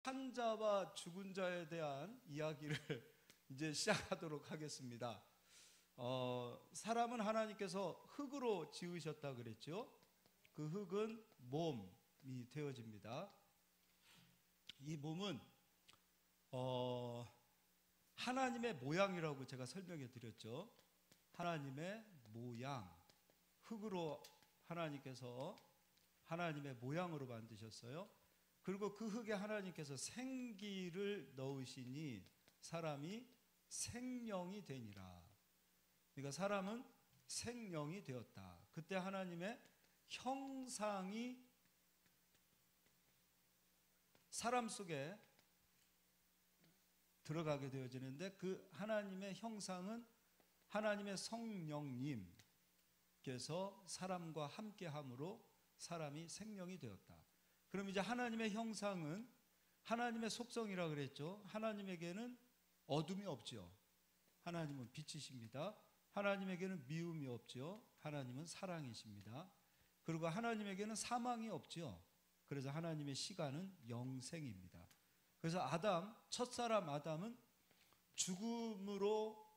산 자와 죽은 자에 대한 이야기를 이제 시작하도록 하겠습니다. 사람은 하나님께서 흙으로 지으셨다 그랬죠. 그 흙은 몸이 되어집니다. 이 몸은 하나님의 모양이라고 제가 설명해 드렸죠. 하나님의 모양, 흙으로 하나님께서 하나님의 모양으로 만드셨어요. 그리고 그 흙에 하나님께서 생기를 넣으시니 사람이 생명이 되니라. 그러니까 사람은 생명이 되었다. 그때 하나님의 형상이 사람 속에 들어가게 되어지는데, 그 하나님의 형상은 하나님의 성령님께서 사람과 함께함으로 사람이 생명이 되었다. 그럼 이제 하나님의 형상은 하나님의 속성이라 그랬죠. 하나님에게는 어둠이 없죠. 하나님은 빛이십니다. 하나님에게는 미움이 없죠. 하나님은 사랑이십니다. 그리고 하나님에게는 사망이 없죠. 그래서 하나님의 시간은 영생입니다. 그래서 첫사람 아담은 죽음으로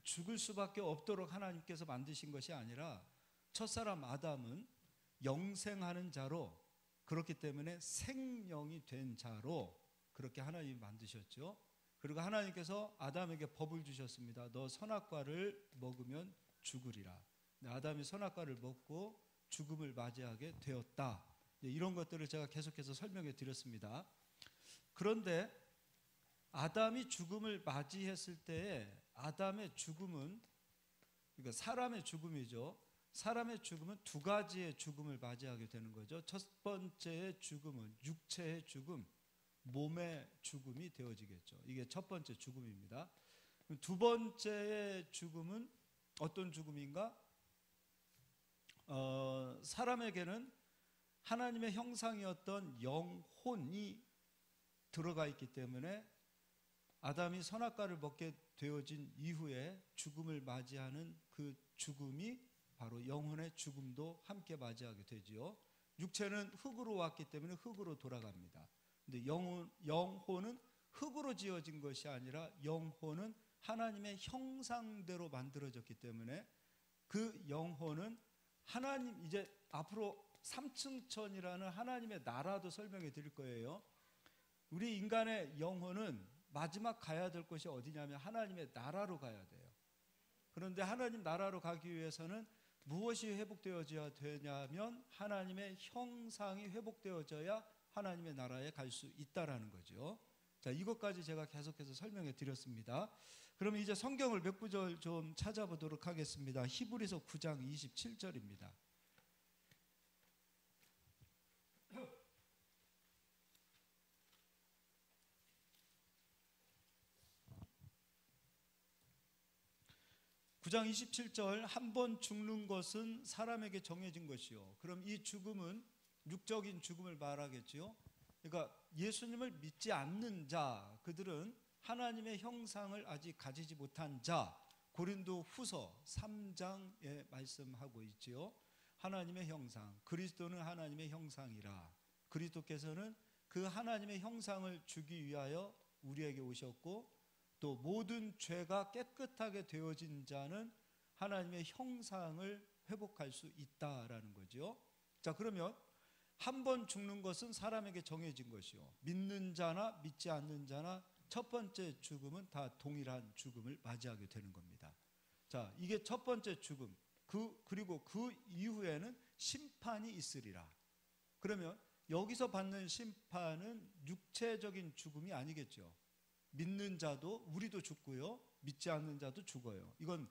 죽을 수밖에 없도록 하나님께서 만드신 것이 아니라, 첫사람 아담은 영생하는 자로, 그렇기 때문에 생명이 된 자로 그렇게 하나님이 만드셨죠. 그리고 하나님께서 아담에게 법을 주셨습니다. 너 선악과를 먹으면 죽으리라. 아담이 선악과를 먹고 죽음을 맞이하게 되었다. 이런 것들을 제가 계속해서 설명해 드렸습니다. 그런데 아담이 죽음을 맞이했을 때에 아담의 죽음은, 그러니까 사람의 죽음이죠. 사람의 죽음은 두 가지의 죽음을 맞이하게 되는 거죠. 첫 번째의 죽음은 육체의 죽음, 몸의 죽음이 되어지겠죠. 이게 첫 번째 죽음입니다. 두 번째의 죽음은 어떤 죽음인가? 사람에게는 하나님의 형상이었던 영혼이 들어가 있기 때문에 아담이 선악과를 먹게 되어진 이후에 죽음을 맞이하는 그 죽음이 바로 영혼의 죽음도 함께 맞이하게 되지요. 육체는 흙으로 왔기 때문에 흙으로 돌아갑니다. 근데 영혼은 흙으로 지어진 것이 아니라 영혼은 하나님의 형상대로 만들어졌기 때문에 그 영혼은 하나님, 이제 앞으로 삼층천이라는 하나님의 나라도 설명해 드릴 거예요. 우리 인간의 영혼은 마지막 가야 될 곳이 어디냐면 하나님의 나라로 가야 돼요. 그런데 하나님 나라로 가기 위해서는 무엇이 회복되어져야 되냐면 하나님의 형상이 회복되어져야 하나님의 나라에 갈 수 있다라는 거죠. 자, 이것까지 제가 계속해서 설명해 드렸습니다. 그럼 이제 성경을 몇 구절 좀 찾아보도록 하겠습니다. 히브리서 9장 27절입니다. (9장 27절) 한 번 죽는 것은 사람에게 정해진 것이요. 그럼 이 죽음은 육적인 죽음을 말하겠지요. 그러니까 예수님을 믿지 않는 자, 그들은 하나님의 형상을 아직 가지지 못한 자, 고린도 후서 3장에 말씀하고 있지요. 하나님의 형상, 그리스도는 하나님의 형상이라. 그리스도께서는 그 하나님의 형상을 주기 위하여 우리에게 오셨고, 또 모든 죄가 깨끗하게 되어진 자는 하나님의 형상을 회복할 수 있다라는 거죠. 자, 그러면 한 번 죽는 것은 사람에게 정해진 것이요, 믿는 자나 믿지 않는 자나 첫 번째 죽음은 다 동일한 죽음을 맞이하게 되는 겁니다. 자, 이게 첫 번째 죽음. 그리고 그 이후에는 심판이 있으리라. 그러면 여기서 받는 심판은 육체적인 죽음이 아니겠죠. 믿는 자도, 우리도 죽고요, 믿지 않는 자도 죽어요. 이건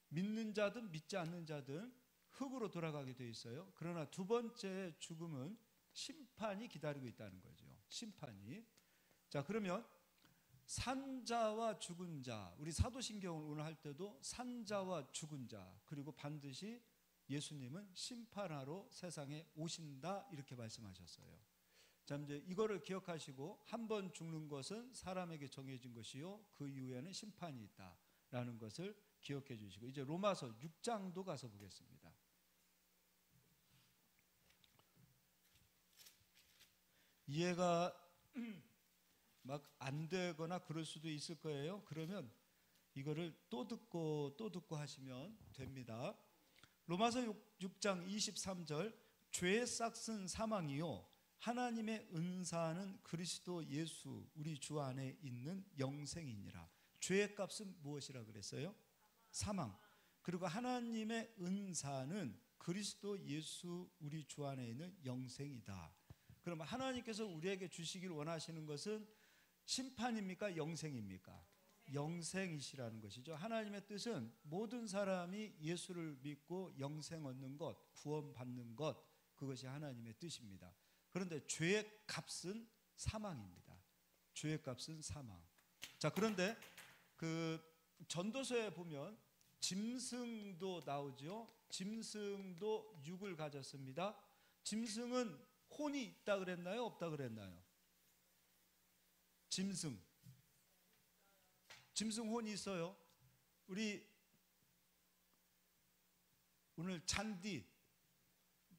믿는 자든 믿지 않는 자든 흙으로 돌아가게 돼 있어요. 그러나 두 번째 죽음은 심판이 기다리고 있다는 거죠. 심판이. 자, 그러면 산자와 죽은 자, 우리 사도신경을 오늘 할 때도 산자와 죽은 자, 그리고 반드시 예수님은 심판하러 세상에 오신다, 이렇게 말씀하셨어요. 자, 이제 이거를 기억하시고, 한 번 죽는 것은 사람에게 정해진 것이요, 그 이후에는 심판이 있다라는 것을 기억해 주시고, 이제 로마서 6장도 가서 보겠습니다. 이해가 막 안 되거나 그럴 수도 있을 거예요. 그러면 이거를 또 듣고 또 듣고 하시면 됩니다. 로마서 6장 23절, 죄의 싹은 사망이요 하나님의 은사는 그리스도 예수 우리 주 안에 있는 영생이니라. 죄의 값은 무엇이라 그랬어요? 사망. 그리고 하나님의 은사는 그리스도 예수 우리 주 안에 있는 영생이다. 그러면 하나님께서 우리에게 주시길 원하시는 것은 심판입니까? 영생입니까? 영생이시라는 것이죠. 하나님의 뜻은 모든 사람이 예수를 믿고 영생 얻는 것, 구원받는 것, 그것이 하나님의 뜻입니다. 그런데 죄의 값은 사망입니다. 죄의 값은 사망. 자, 그런데 그 전도서에 보면 짐승도 나오죠. 짐승도 육을 가졌습니다. 짐승은 혼이 있다 그랬나요? 없다 그랬나요? 짐승 혼이 있어요. 우리 오늘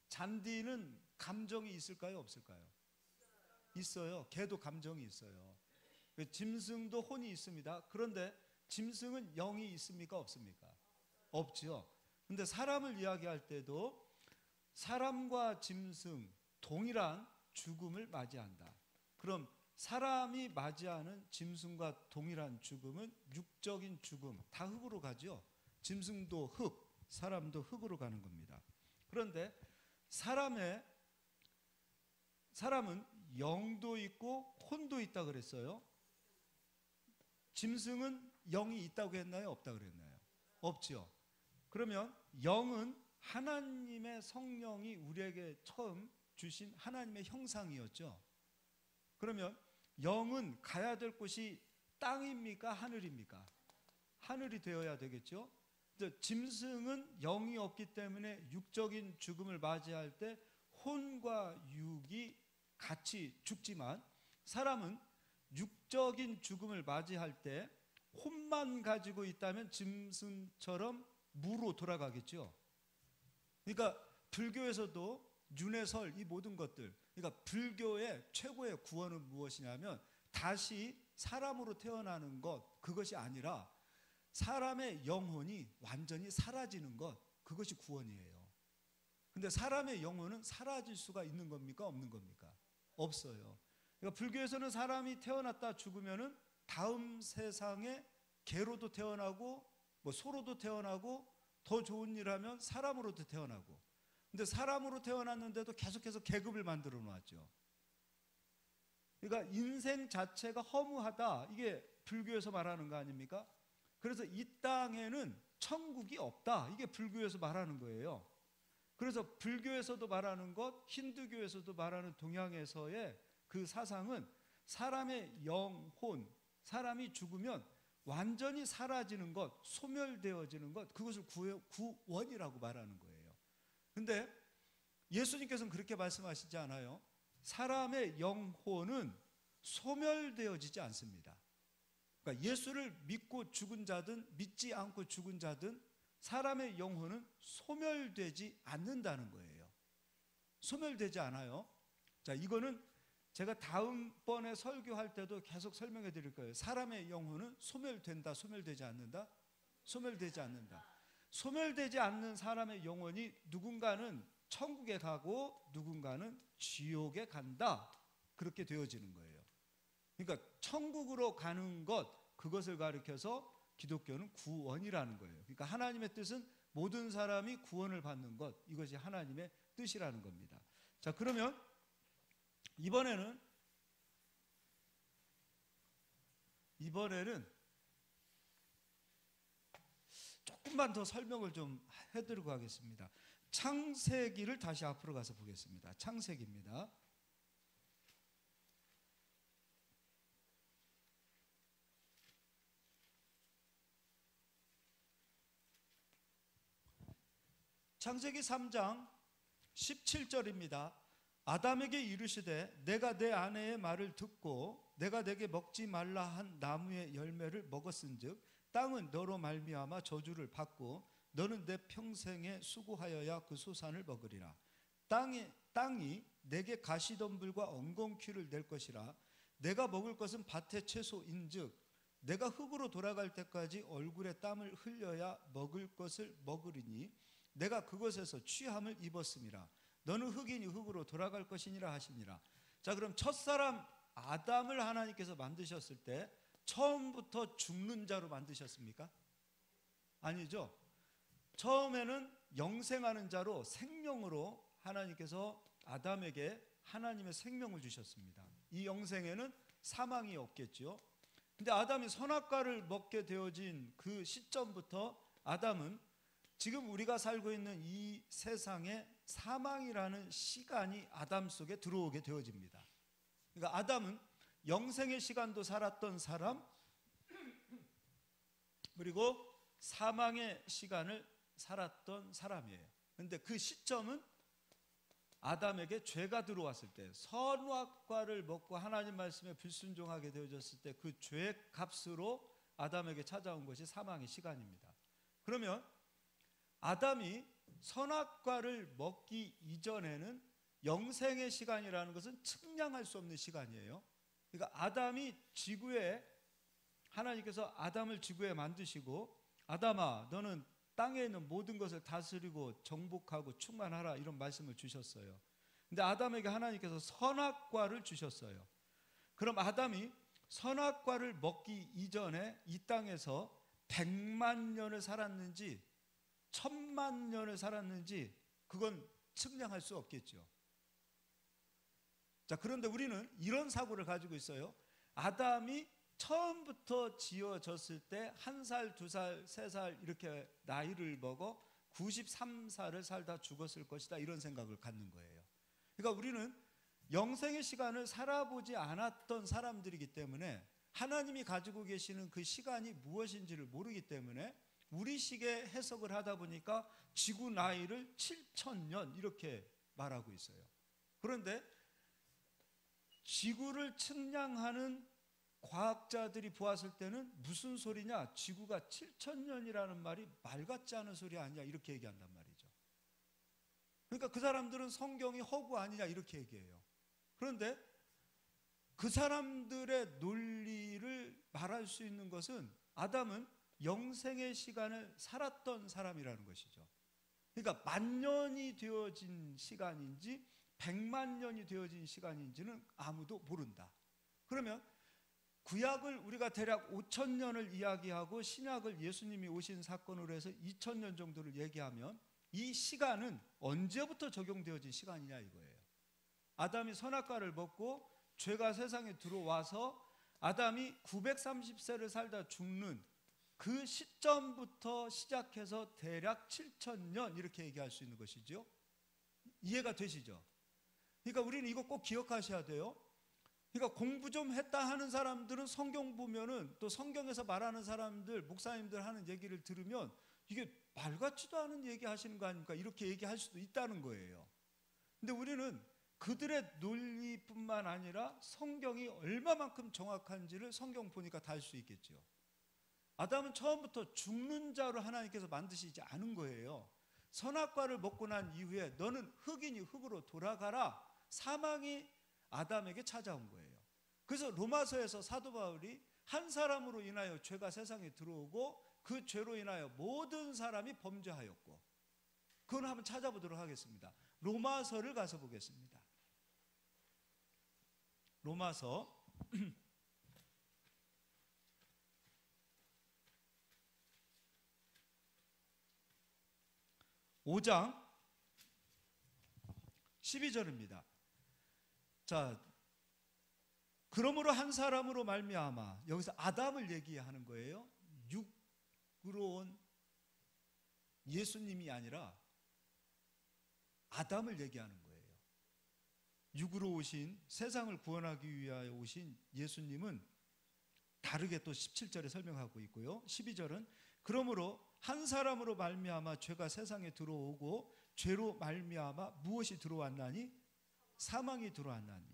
잔디는 감정이 있을까요? 없을까요? 있어요. 개도 감정이 있어요. 짐승도 혼이 있습니다. 그런데 짐승은 영이 있습니까? 없습니까? 없죠. 근데 사람을 이야기할 때도 사람과 짐승 동일한 죽음을 맞이한다. 그럼 사람이 맞이하는 짐승과 동일한 죽음은 육적인 죽음, 다 흙으로 가죠. 짐승도 흙, 사람도 흙으로 가는 겁니다. 그런데 사람은 영도 있고 혼도 있다 그랬어요. 짐승은 영이 있다고 했나요? 없다고 그랬나요? 없죠. 그러면 영은 하나님의 성령이 우리에게 처음 주신 하나님의 형상이었죠. 그러면 영은 가야 될 곳이 땅입니까? 하늘입니까? 하늘이 되어야 되겠죠. 짐승은 영이 없기 때문에 육적인 죽음을 맞이할 때 혼과 육이 같이 죽지만 사람은 육적인 죽음을 맞이할 때 혼만 가지고 있다면 짐승처럼 무로 돌아가겠죠. 그러니까 불교에서도 윤회설 이 모든 것들, 그러니까 불교의 최고의 구원은 무엇이냐면 다시 사람으로 태어나는 것, 그것이 아니라 사람의 영혼이 완전히 사라지는 것, 그것이 구원이에요. 근데 사람의 영혼은 사라질 수가 있는 겁니까? 없는 겁니까? 없어요. 그러니까 불교에서는 사람이 태어났다 죽으면은 다음 세상에 개로도 태어나고 뭐 소로도 태어나고 더 좋은 일 하면 사람으로도 태어나고, 근데 사람으로 태어났는데도 계속해서 계급을 만들어 놨죠. 그러니까 인생 자체가 허무하다, 이게 불교에서 말하는 거 아닙니까? 그래서 이 땅에는 천국이 없다, 이게 불교에서 말하는 거예요. 그래서 불교에서도 말하는 것, 힌두교에서도 말하는 동양에서의 그 사상은 사람의 영혼, 사람이 죽으면 완전히 사라지는 것, 소멸되어지는 것, 그것을 구원이라고 말하는 거예요. 근데 예수님께서는 그렇게 말씀하시지 않아요. 사람의 영혼은 소멸되어지지 않습니다. 그러니까 예수를 믿고 죽은 자든 믿지 않고 죽은 자든 사람의 영혼은 소멸되지 않는다는 거예요. 소멸되지 않아요. 자, 이거는 제가 다음번에 설교할 때도 계속 설명해 드릴 거예요. 사람의 영혼은 소멸된다, 소멸되지 않는다? 소멸되지 않는다. 소멸되지 않는 사람의 영혼이 누군가는 천국에 가고 누군가는 지옥에 간다, 그렇게 되어지는 거예요. 그러니까 천국으로 가는 것, 그것을 가리켜서 기독교는 구원이라는 거예요. 그러니까 하나님의 뜻은 모든 사람이 구원을 받는 것, 이것이 하나님의 뜻이라는 겁니다. 자, 그러면 이번에는 조금만 더 설명을 좀 해드리고 하겠습니다. 창세기를 다시 앞으로 가서 보겠습니다. 창세기입니다. 창세기 3장 17절입니다. 아담에게 이르시되 내가 내 아내의 말을 듣고 내가 내게 먹지 말라 한 나무의 열매를 먹었은즉 땅은 너로 말미암아 저주를 받고 너는 내 평생에 수고하여야 그 소산을 먹으리라. 땅이 내게 가시덤불과 엉겅퀴를 낼 것이라. 내가 먹을 것은 밭의 채소인즉 내가 흙으로 돌아갈 때까지 얼굴에 땀을 흘려야 먹을 것을 먹으리니 내가 그것에서 취함을 입었음이라. 너는 흙이니 흙으로 돌아갈 것이니라 하시니라. 자, 그럼 첫사람 아담을 하나님께서 만드셨을 때 처음부터 죽는 자로 만드셨습니까? 아니죠. 처음에는 영생하는 자로, 생명으로 하나님께서 아담에게 하나님의 생명을 주셨습니다. 이 영생에는 사망이 없겠죠. 근데 아담이 선악과를 먹게 되어진 그 시점부터 아담은 지금 우리가 살고 있는 이 세상에 사망이라는 시간이 아담 속에 들어오게 되어집니다. 그러니까 아담은 영생의 시간도 살았던 사람, 그리고 사망의 시간을 살았던 사람이에요. 그런데 그 시점은 아담에게 죄가 들어왔을 때, 선악과를 먹고 하나님 말씀에 불순종하게 되어졌을 때 그 죄의 값으로 아담에게 찾아온 것이 사망의 시간입니다. 그러면 아담이 선악과를 먹기 이전에는 영생의 시간이라는 것은 측량할 수 없는 시간이에요. 그러니까 아담이 지구에, 하나님께서 아담을 지구에 만드시고 아담아 너는 땅에 있는 모든 것을 다스리고 정복하고 충만하라 이런 말씀을 주셨어요. 근데 아담에게 하나님께서 선악과를 주셨어요. 그럼 아담이 선악과를 먹기 이전에 이 땅에서 100만 년을 살았는지 1000만 년을 살았는지 그건 측량할 수 없겠죠. 자, 그런데 우리는 이런 사고를 가지고 있어요. 아담이 처음부터 지어졌을 때 1살, 2살, 3살 이렇게 나이를 먹어 93살을 살다 죽었을 것이다 이런 생각을 갖는 거예요. 그러니까 우리는 영생의 시간을 살아보지 않았던 사람들이기 때문에 하나님이 가지고 계시는 그 시간이 무엇인지를 모르기 때문에 우리식의 해석을 하다 보니까 지구 나이를 7000년 이렇게 말하고 있어요. 그런데 지구를 측량하는 과학자들이 보았을 때는 무슨 소리냐, 지구가 7000년이라는 말이 말 같지 않은 소리 아니냐 이렇게 얘기한단 말이죠. 그러니까 그 사람들은 성경이 허구 아니냐 이렇게 얘기해요. 그런데 그 사람들의 논리를 말할 수 있는 것은 아담은 영생의 시간을 살았던 사람이라는 것이죠. 그러니까 10,000년이 되어진 시간인지 100만 년이 되어진 시간인지는 아무도 모른다. 그러면 구약을 우리가 대략 5000년을 이야기하고 신약을 예수님이 오신 사건으로 해서 2000년 정도를 얘기하면 이 시간은 언제부터 적용되어진 시간이냐 이거예요. 아담이 선악과를 먹고 죄가 세상에 들어와서 아담이 930세를 살다 죽는 그 시점부터 시작해서 대략 7000년 이렇게 얘기할 수 있는 것이죠. 이해가 되시죠? 그러니까 우리는 이거 꼭 기억하셔야 돼요. 그러니까 공부 좀 했다 하는 사람들은 성경 보면은 또 성경에서 말하는 사람들, 목사님들 하는 얘기를 들으면 이게 말 같지도 않은 얘기 하시는 거 아닙니까? 이렇게 얘기할 수도 있다는 거예요. 근데 우리는 그들의 논리뿐만 아니라 성경이 얼마만큼 정확한지를 성경 보니까 다 알 수 있겠죠. 아담은 처음부터 죽는 자로 하나님께서 만드시지 않은 거예요. 선악과를 먹고 난 이후에 너는 흙이니 흙으로 돌아가라. 사망이 아담에게 찾아온 거예요. 그래서 로마서에서 사도 바울이 한 사람으로 인하여 죄가 세상에 들어오고 그 죄로 인하여 모든 사람이 범죄하였고, 그건 한번 찾아보도록 하겠습니다. 로마서를 가서 보겠습니다. 로마서 5장 12절입니다. 자, 그러므로 한 사람으로 말미암아, 여기서 아담을 얘기하는 거예요. 육으로 온 예수님이 아니라 아담을 얘기하는 거예요. 육으로 오신, 세상을 구원하기 위하여 오신 예수님은 다르게 또 17절에 설명하고 있고요. 12절은 그러므로 한 사람으로 말미암아 죄가 세상에 들어오고 죄로 말미암아 무엇이 들어왔나니? 사망이 들어왔나니.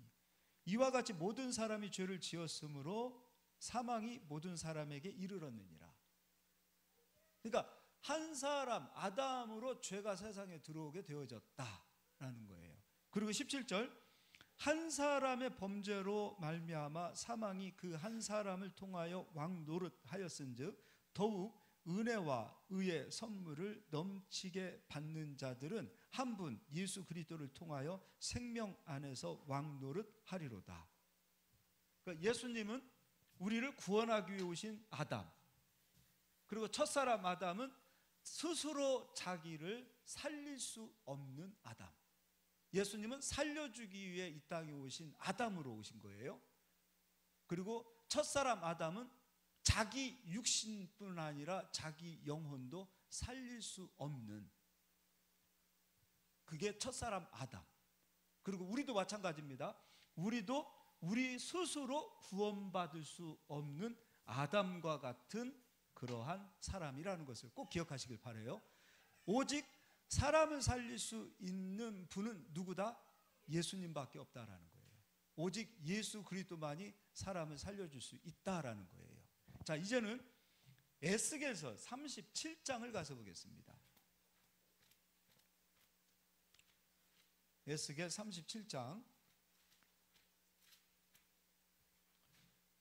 이와 같이 모든 사람이 죄를 지었으므로 사망이 모든 사람에게 이르렀느니라. 그러니까 한 사람 아담으로 죄가 세상에 들어오게 되어졌다라는 거예요. 그리고 17절 한 사람의 범죄로 말미암아 사망이 그 한 사람을 통하여 왕 노릇하였은즉 더욱 은혜와 의의 선물을 넘치게 받는 자들은 한 분 예수 그리스도를 통하여 생명 안에서 왕 노릇하리로다. 그러니까 예수님은 우리를 구원하기 위해 오신 아담, 그리고 첫사람 아담은 스스로 자기를 살릴 수 없는 아담. 예수님은 살려주기 위해 이 땅에 오신 아담으로 오신 거예요. 그리고 첫사람 아담은 자기 육신뿐 아니라 자기 영혼도 살릴 수 없는, 그게 첫사람 아담. 그리고 우리도 마찬가지입니다. 우리도 우리 스스로 구원받을 수 없는 아담과 같은 그러한 사람이라는 것을 꼭 기억하시길 바라요. 오직 사람을 살릴 수 있는 분은 누구다? 예수님밖에 없다라는 거예요. 오직 예수 그리스도만이 사람을 살려줄 수 있다라는 거예요. 자, 이제는 에스겔서 37장을 가서 보겠습니다. 에스겔 37장.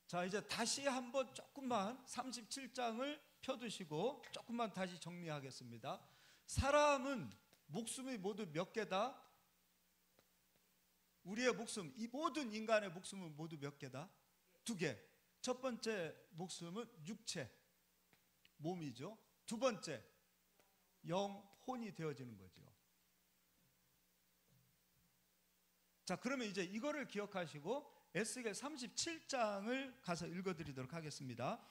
자, 이제 다시 한번 조금만 37장을 펴두시고 조금만 다시 정리하겠습니다. 사람은 목숨이 모두 몇 개다? 우리의 목숨, 이 모든 인간의 목숨은 모두 몇 개다? 2개. 첫 번째 목숨은 육체, 몸이죠. 두 번째, 영혼이 되어지는 거죠. 자, 그러면 이제 이거를 기억하시고 에스겔 37장을 가서 읽어드리도록 하겠습니다.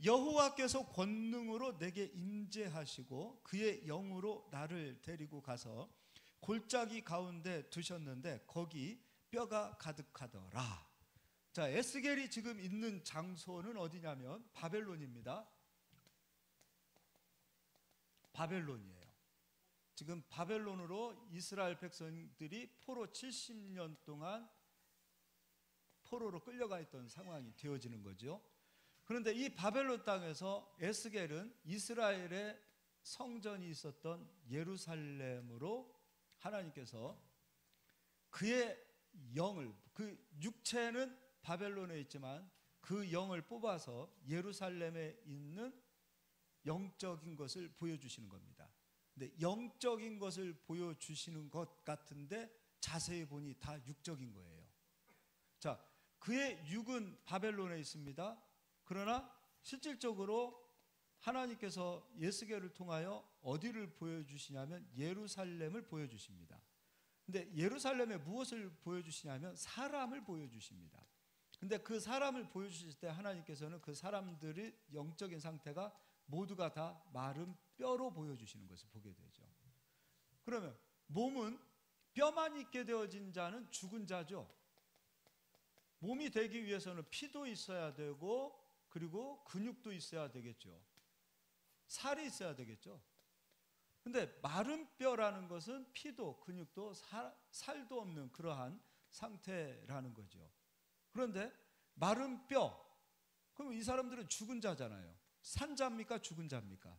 여호와께서 권능으로 내게 임재하시고 그의 영으로 나를 데리고 가서 골짜기 가운데 두셨는데 거기 뼈가 가득하더라. 자, 에스겔이 지금 있는 장소는 어디냐면 바벨론입니다. 바벨론이에요. 지금 바벨론으로 이스라엘 백성들이 포로 70년 동안 포로로 끌려가 있던 상황이 되어지는 거죠. 그런데 이 바벨론 땅에서 에스겔은 이스라엘의 성전이 있었던 예루살렘으로 하나님께서 그의 영을, 그 육체는 바벨론에 있지만 그 영을 뽑아서 예루살렘에 있는 영적인 것을 보여주시는 겁니다. 근데 영적인 것을 보여주시는 것 같은데 자세히 보니 다 육적인 거예요. 자, 그의 육은 바벨론에 있습니다. 그러나 실질적으로 하나님께서 에스겔을 통하여 어디를 보여주시냐면 예루살렘을 보여주십니다. 근데 예루살렘에 무엇을 보여주시냐면 사람을 보여주십니다. 근데 그 사람을 보여주실 때 하나님께서는 그 사람들의 영적인 상태가 모두가 다 마른 뼈로 보여주시는 것을 보게 되죠. 그러면 몸은 뼈만 있게 되어진 자는 죽은 자죠. 몸이 되기 위해서는 피도 있어야 되고 그리고 근육도 있어야 되겠죠. 살이 있어야 되겠죠. 근데 마른 뼈라는 것은 피도 근육도 살도 없는 그러한 상태라는 거죠. 그런데 마른 뼈, 그럼 이 사람들은 죽은 자잖아요. 산 자입니까? 죽은 자입니까?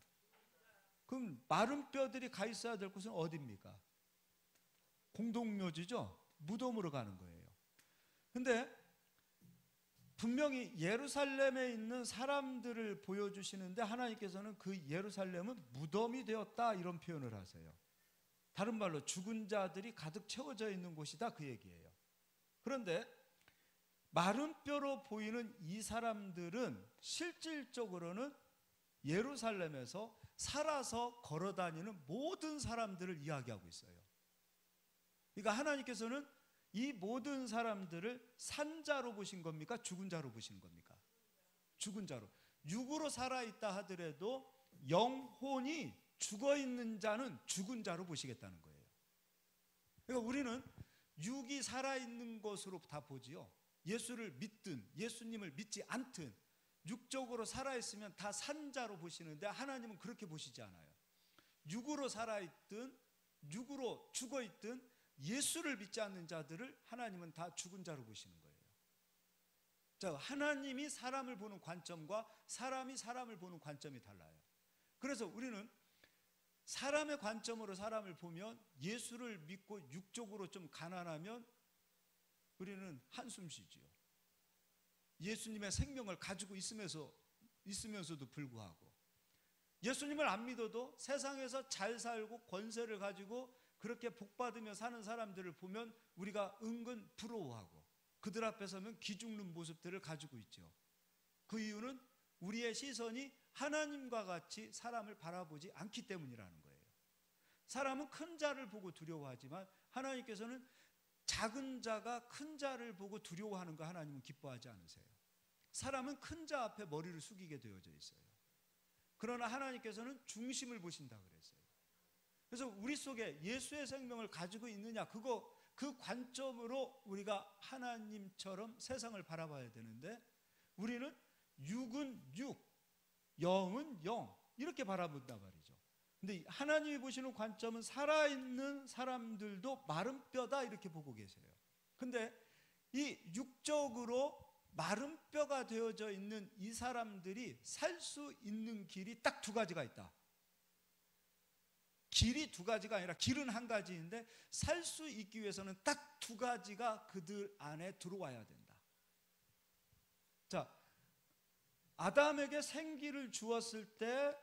그럼 마른 뼈들이 가 있어야 될 곳은 어디입니까? 공동묘지죠. 무덤으로 가는 거예요. 근데 분명히 예루살렘에 있는 사람들을 보여주시는데 하나님께서는 그 예루살렘은 무덤이 되었다 이런 표현을 하세요. 다른 말로 죽은 자들이 가득 채워져 있는 곳이다 그 얘기예요. 그런데 마른 뼈로 보이는 이 사람들은 실질적으로는 예루살렘에서 살아서 걸어다니는 모든 사람들을 이야기하고 있어요. 그러니까 하나님께서는 이 모든 사람들을 산자로 보신 겁니까? 죽은 자로 보시는 겁니까? 죽은 자로. 육으로 살아있다 하더라도 영혼이 죽어있는 자는 죽은 자로 보시겠다는 거예요. 그러니까 우리는 육이 살아있는 것으로 다 보지요. 예수를 믿든 예수님을 믿지 않든 육적으로 살아있으면 다 산자로 보시는데 하나님은 그렇게 보시지 않아요. 육으로 살아있든 육으로 죽어있든 예수를 믿지 않는 자들을 하나님은 다 죽은 자로 보시는 거예요. 자, 하나님이 사람을 보는 관점과 사람이 사람을 보는 관점이 달라요. 그래서 우리는 사람의 관점으로 사람을 보면 예수를 믿고 육적으로 좀 가난하면 우리는 한숨 쉬지요. 예수님의 생명을 가지고 있으면서도 불구하고, 예수님을 안 믿어도 세상에서 잘 살고 권세를 가지고 그렇게 복받으며 사는 사람들을 보면 우리가 은근 부러워하고 그들 앞에 서면 기죽는 모습들을 가지고 있죠. 그 이유는 우리의 시선이 하나님과 같이 사람을 바라보지 않기 때문이라는 거예요. 사람은 큰 자를 보고 두려워하지만 하나님께서는 작은 자가 큰 자를 보고 두려워하는 거 하나님은 기뻐하지 않으세요. 사람은 큰 자 앞에 머리를 숙이게 되어져 있어요. 그러나 하나님께서는 중심을 보신다 그랬어요. 그래서 우리 속에 예수의 생명을 가지고 있느냐, 그 관점으로 우리가 하나님처럼 세상을 바라봐야 되는데, 우리는 육은 육, 영은 영, 이렇게 바라본단 말이죠. 근데 하나님이 보시는 관점은 살아있는 사람들도 마른 뼈다 이렇게 보고 계세요. 근데 이 육적으로 마른 뼈가 되어져 있는 이 사람들이 살 수 있는 길이 딱 두 가지가 있다. 길이 두 가지가 아니라 길은 한 가지인데 살 수 있기 위해서는 딱 두 가지가 그들 안에 들어와야 된다. 자, 아담에게 생기를 주었을 때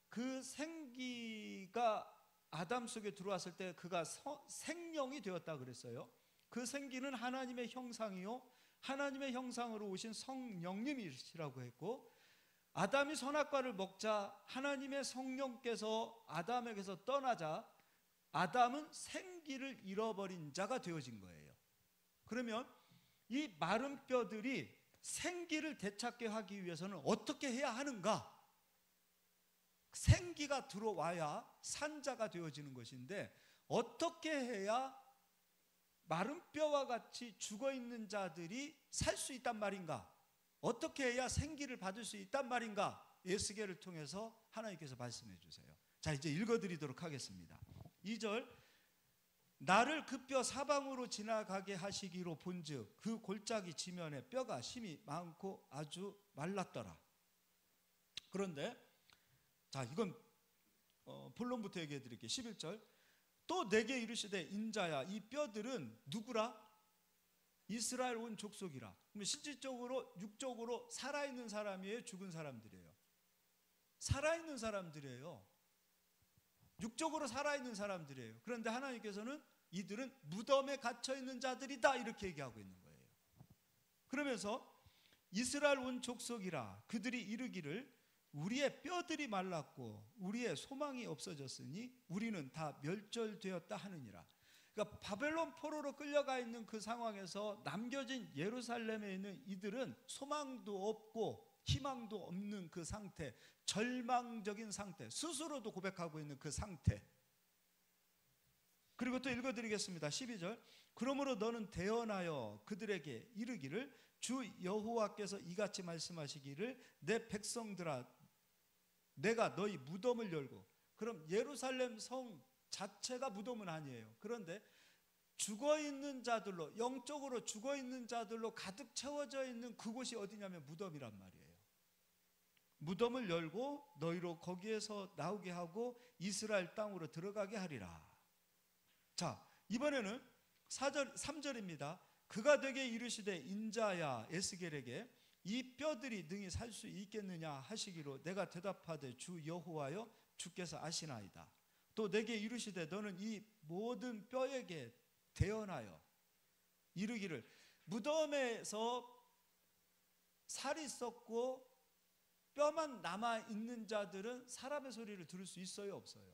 그 생기가 아담 속에 들어왔을 때 그가 생명이 되었다 그랬어요. 그 생기는 하나님의 형상이요, 하나님의 형상으로 오신 성령님이시라고 했고, 아담이 선악과를 먹자 하나님의 성령께서 아담에게서 떠나자 아담은 생기를 잃어버린 자가 되어진 거예요. 그러면 이 마른 뼈들이 생기를 되찾게 하기 위해서는 어떻게 해야 하는가? 생기가 들어와야 산자가 되어지는 것인데, 어떻게 해야 마른 뼈와 같이 죽어있는 자들이 살 수 있단 말인가? 어떻게 해야 생기를 받을 수 있단 말인가? 에스겔을 통해서 하나님께서 말씀해 주세요. 자, 이제 읽어드리도록 하겠습니다. 2절, 나를 그 뼈 사방으로 지나가게 하시기로 본즉 그 골짜기 지면에 뼈가 심이 많고 아주 말랐더라. 그런데 자, 이건 본론부터 얘기해 드릴게요. 11절, 또 내게 이르시되 인자야, 이 뼈들은 누구라? 이스라엘 온 족속이라. 그럼 실질적으로 육적으로 살아있는 사람이에요, 죽은 사람들이에요? 살아있는 사람들이에요. 육적으로 살아있는 사람들이에요. 그런데 하나님께서는 이들은 무덤에 갇혀있는 자들이다 이렇게 얘기하고 있는 거예요. 그러면서 이스라엘 온 족속이라 그들이 이르기를 우리의 뼈들이 말랐고 우리의 소망이 없어졌으니 우리는 다 멸절되었다 하느니라. 그러니까 바벨론 포로로 끌려가 있는 그 상황에서 남겨진 예루살렘에 있는 이들은 소망도 없고 희망도 없는 그 상태, 절망적인 상태, 스스로도 고백하고 있는 그 상태. 그리고 또 읽어드리겠습니다. 12절, 그러므로 너는 대언하여 그들에게 이르기를 주 여호와께서 이같이 말씀하시기를 내 백성들아, 내가 너희 무덤을 열고. 그럼 예루살렘 성 자체가 무덤은 아니에요. 그런데 죽어있는 자들로, 영적으로 죽어있는 자들로 가득 채워져 있는 그곳이 어디냐면 무덤이란 말이에요. 무덤을 열고 너희로 거기에서 나오게 하고 이스라엘 땅으로 들어가게 하리라. 자, 이번에는 3절입니다. 그가 되게 이르시되 인자야 에스겔에게 이 뼈들이 능히 살 수 있겠느냐 하시기로 내가 대답하되 주 여호와여 주께서 아시나이다. 또 내게 이르시되 너는 이 모든 뼈에게 대언하여 이르기를 무덤에서 살이 썩고 뼈만 남아있는 자들은 사람의 소리를 들을 수 있어요, 없어요?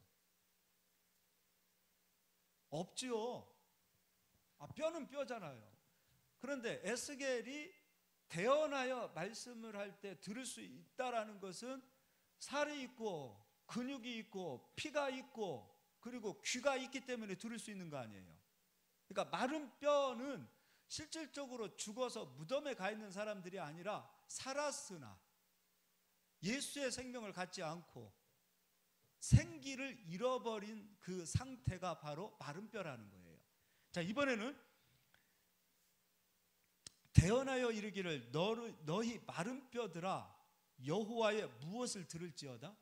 없지요. 뼈는 뼈잖아요. 그런데 에스겔이 대언하여 말씀을 할 때 들을 수 있다라는 것은 살이 있고 근육이 있고 피가 있고 그리고 귀가 있기 때문에 들을 수 있는 거 아니에요. 그러니까 마른 뼈는 실질적으로 죽어서 무덤에 가 있는 사람들이 아니라 살았으나 예수의 생명을 갖지 않고 생기를 잃어버린 그 상태가 바로 마른 뼈라는 거예요. 자, 이번에는 대언하여 이르기를 너희 마른 뼈들아 여호와의 무엇을 들을지어다?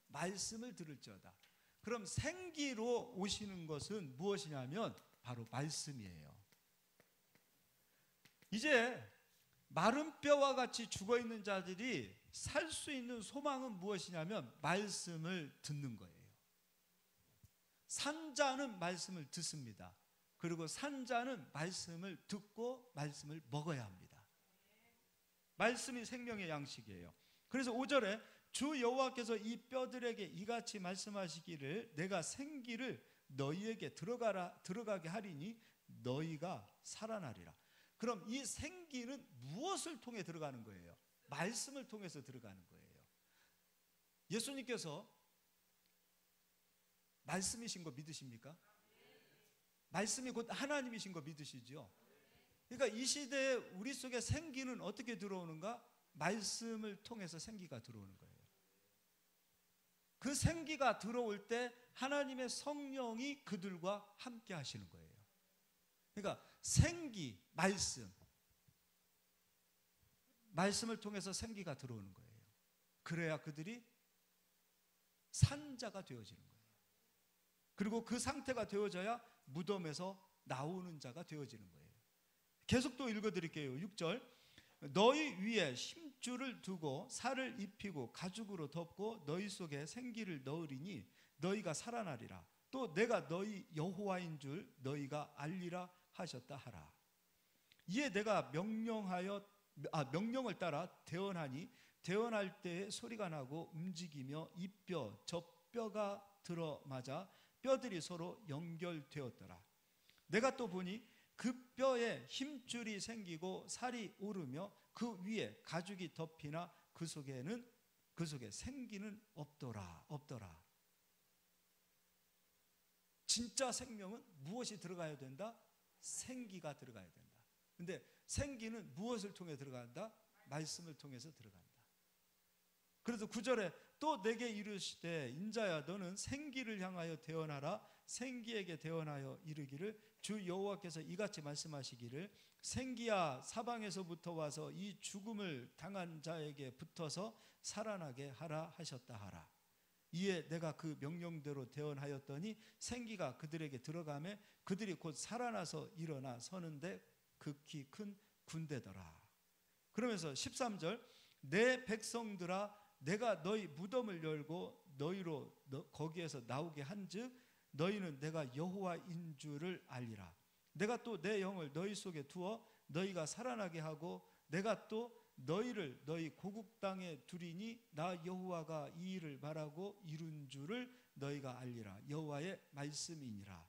말씀을 들을지어다. 그럼 생기로 오시는 것은 무엇이냐면 바로 말씀이에요. 이제 마른 뼈와 같이 죽어 있는 자들이 살 수 있는 소망은 무엇이냐면 말씀을 듣는 거예요. 산 자는 말씀을 듣습니다. 그리고 산 자는 말씀을 듣고 말씀을 먹어야 합니다. 말씀이 생명의 양식이에요. 그래서 5절에 주 여호와께서 이 뼈들에게 이같이 말씀하시기를 내가 생기를 너희에게 들어가게 하리니 너희가 살아나리라. 그럼 이 생기는 무엇을 통해 들어가는 거예요? 말씀을 통해서 들어가는 거예요. 예수님께서 말씀이신 거 믿으십니까? 말씀이 곧 하나님이신 거 믿으시죠? 그러니까 이 시대에 우리 속에 생기는 어떻게 들어오는가? 말씀을 통해서 생기가 들어오는 거예요. 그 생기가 들어올 때 하나님의 성령이 그들과 함께 하시는 거예요. 그러니까 생기, 말씀을 통해서 생기가 들어오는 거예요. 그래야 그들이 산자가 되어지는 거예요. 그리고 그 상태가 되어져야 무덤에서 나오는 자가 되어지는 거예요. 계속 또 읽어드릴게요. 6절 너희 위에 힘줄을 두고 살을 입히고 가죽으로 덮고 너희 속에 생기를 넣으리니 너희가 살아나리라. 또 내가 너희 여호와인 줄 너희가 알리라 하셨다 하라. 이에 내가 명령을 따라 대언하니 대언할 때에 소리가 나고 움직이며 이 뼈 저 뼈가 들어맞아 뼈들이 서로 연결되었더라. 내가 또 보니 그 뼈에 힘줄이 생기고 살이 오르며 그 위에 가죽이 덮이나 그 속에 생기는 없더라. 진짜 생명은 무엇이 들어가야 된다? 생기가 들어가야 된다. 근데 생기는 무엇을 통해 들어간다? 말씀을 통해서 들어간다. 그래서 9절에 또 내게 이르시되 인자야 너는 생기를 향하여 대언하라. 생기에게 대언하여 이르기를 주 여호와께서 이같이 말씀하시기를 생기야 사방에서부터 와서 이 죽음을 당한 자에게 붙어서 살아나게 하라 하셨다 하라. 이에 내가 그 명령대로 대언하였더니 생기가 그들에게 들어가매 그들이 곧 살아나서 일어나 서는데 극히 큰 군대더라. 그러면서 13절 내 백성들아 내가 너희 무덤을 열고 너희로 거기에서 나오게 한즉 너희는 내가 여호와인 줄을 알리라. 내가 또 내 영을 너희 속에 두어 너희가 살아나게 하고 내가 또 너희를 너희 고국 땅에 두리니 나 여호와가 이 일을 말하고 이룬 줄을 너희가 알리라. 여호와의 말씀이니라.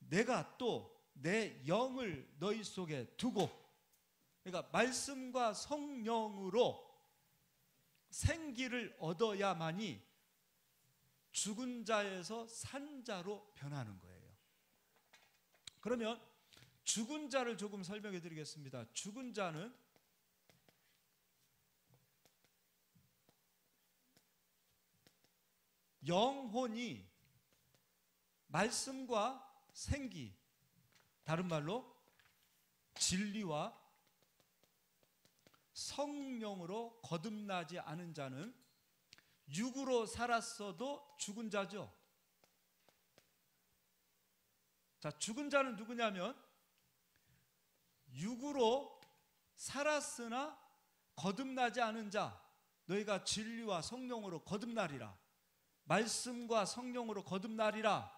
내가 또 내 영을 너희 속에 두고, 그러니까 말씀과 성령으로 생기를 얻어야만이 죽은 자에서 산 자로 변하는 거예요. 그러면 죽은 자를 조금 설명해 드리겠습니다. 죽은 자는 영혼이 말씀과 생기, 다른 말로 진리와 성령으로 거듭나지 않은 자는 육으로 살았어도 죽은 자죠. 자, 죽은 자는 누구냐면 육으로 살았으나 거듭나지 않은 자, 너희가 진리와 성령으로 거듭나리라. 말씀과 성령으로 거듭나리라.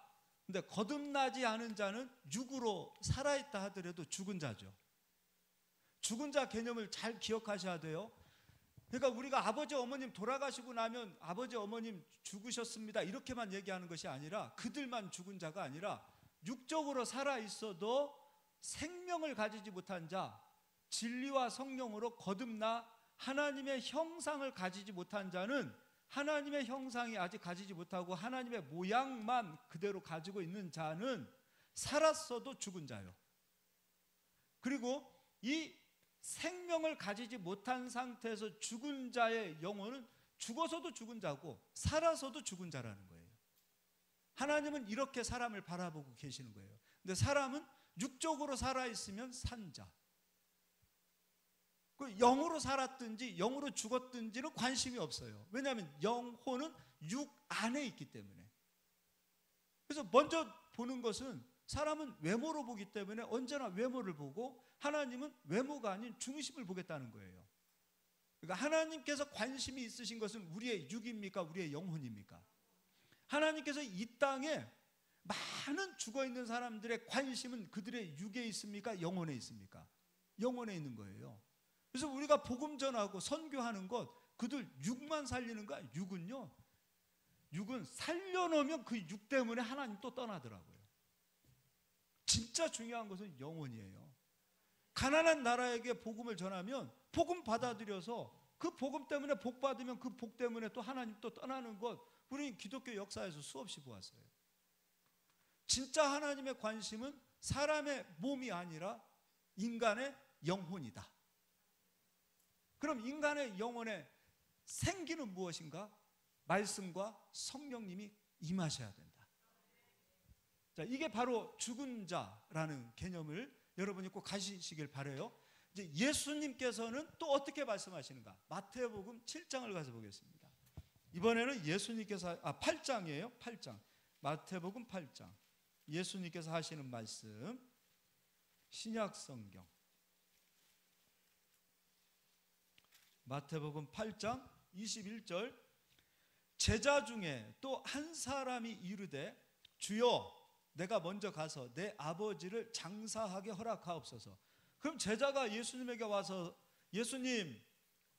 근데 거듭나지 않은 자는 육으로 살아있다 하더라도 죽은 자죠. 죽은 자 개념을 잘 기억하셔야 돼요. 그러니까 우리가 아버지 어머님 돌아가시고 나면 아버지 어머님 죽으셨습니다 이렇게만 얘기하는 것이 아니라 그들만 죽은 자가 아니라 육적으로 살아있어도 생명을 가지지 못한 자, 진리와 성령으로 거듭나 하나님의 형상을 가지지 못한 자는 하나님의 형상이 아직 가지지 못하고 하나님의 모양만 그대로 가지고 있는 자는 살았어도 죽은 자요. 그리고 이 생명을 가지지 못한 상태에서 죽은 자의 영혼은 죽어서도 죽은 자고 살아서도 죽은 자라는 거예요. 하나님은 이렇게 사람을 바라보고 계시는 거예요. 근데 사람은 육적으로 살아있으면 산 자, 영으로 살았든지 영으로 죽었든지는 관심이 없어요. 왜냐하면 영혼은 육 안에 있기 때문에. 그래서 먼저 보는 것은 사람은 외모로 보기 때문에 언제나 외모를 보고 하나님은 외모가 아닌 중심을 보겠다는 거예요. 그러니까 하나님께서 관심이 있으신 것은 우리의 육입니까? 우리의 영혼입니까? 하나님께서 이 땅에 많은 죽어있는 사람들의 관심은 그들의 육에 있습니까? 영혼에 있습니까? 영혼에 있는 거예요. 그래서 우리가 복음 전하고 선교하는 것, 그들 육만 살리는 거야. 육은 살려놓으면 그 육 때문에 하나님 또 떠나더라고요. 진짜 중요한 것은 영혼이에요. 가난한 나라에게 복음을 전하면 복음 받아들여서 그 복음 때문에 복 받으면 그 복 때문에 또 하나님 또 떠나는 것, 우리는 기독교 역사에서 수없이 보았어요. 진짜 하나님의 관심은 사람의 몸이 아니라 인간의 영혼이다. 그럼 인간의 영혼의 생기는 무엇인가? 말씀과 성령님이 임하셔야 된다. 자, 이게 바로 죽은 자라는 개념을 여러분이 꼭 가지시길 바라요. 이제 예수님께서는 또 어떻게 말씀하시는가? 마태복음 7장을 가서 보겠습니다. 이번에는 예수님께서 8장이에요. 8장. 마태복음 8장. 예수님께서 하시는 말씀. 신약 성경. 마태복음 8장 21절. 제자 중에 또 한 사람이 이르되 주여 내가 먼저 가서 내 아버지를 장사하게 허락하옵소서. 그럼 제자가 예수님에게 와서 예수님,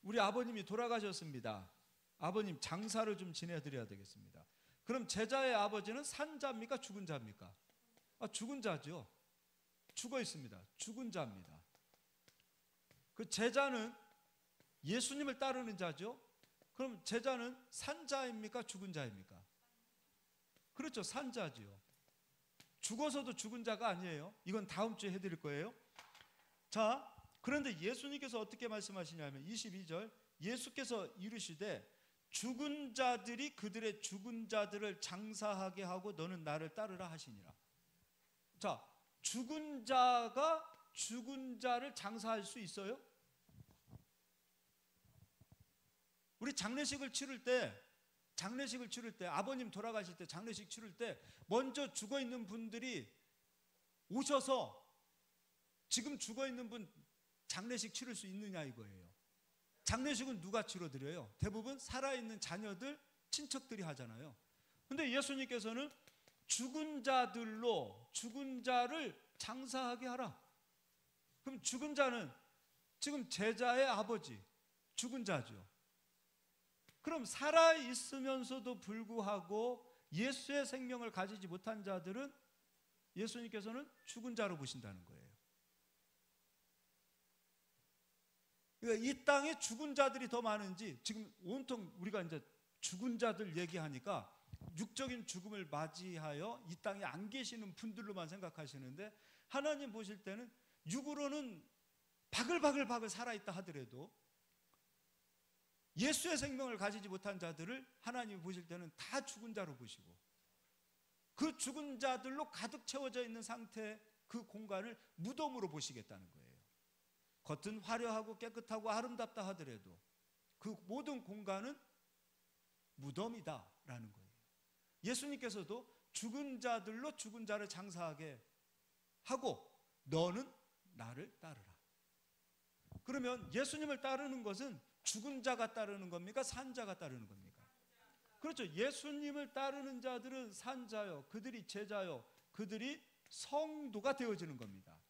우리 아버님이 돌아가셨습니다. 아버님 장사를 좀 지내드려야 되겠습니다. 그럼 제자의 아버지는 산 자입니까? 죽은 자입니까? 죽은 자죠. 죽어 있습니다. 죽은 자입니다. 그 제자는 예수님을 따르는 자죠. 그럼 제자는 산 자입니까? 죽은 자입니까? 그렇죠. 산 자지요. 죽어서도 죽은 자가 아니에요. 이건 다음 주에 해드릴 거예요. 자, 그런데 예수님께서 어떻게 말씀하시냐면 22절, 예수께서 이르시되 죽은 자들이 그들의 죽은 자들을 장사하게 하고 너는 나를 따르라 하시니라. 자, 죽은 자가 죽은 자를 장사할 수 있어요? 우리 장례식을 치를 때 아버님 돌아가실 때 장례식 치를 때 먼저 죽어있는 분들이 오셔서 지금 죽어있는 분 장례식 치를 수 있느냐 이거예요. 장례식은 누가 치러드려요? 대부분 살아있는 자녀들, 친척들이 하잖아요. 근데 예수님께서는 죽은 자들로 죽은 자를 장사하게 하라. 그럼 죽은 자는 지금 제자의 아버지, 죽은 자죠. 그럼 살아있으면서도 불구하고 예수의 생명을 가지지 못한 자들은 예수님께서는 죽은 자로 보신다는 거예요. 그러니까 이 땅에 죽은 자들이 더 많은지, 지금 온통 우리가 이제 죽은 자들 얘기하니까 육적인 죽음을 맞이하여 이 땅에 안 계시는 분들로만 생각하시는데, 하나님 보실 때는 육으로는 바글바글 살아있다 하더라도 예수의 생명을 가지지 못한 자들을 하나님이 보실 때는 다 죽은 자로 보시고, 그 죽은 자들로 가득 채워져 있는 상태, 그 공간을 무덤으로 보시겠다는 거예요. 겉은 화려하고 깨끗하고 아름답다 하더라도 그 모든 공간은 무덤이다라는 거예요. 예수님께서도 죽은 자들로 죽은 자를 장사하게 하고 너는 나를 따르라. 그러면 예수님을 따르는 것은 죽은 자가 따르는 겁니까? 산 자가 따르는 겁니까? 그렇죠. 예수님을 따르는 자들은 산 자요, 그들이 제자요, 그들이 성도가 되어지는 겁니다.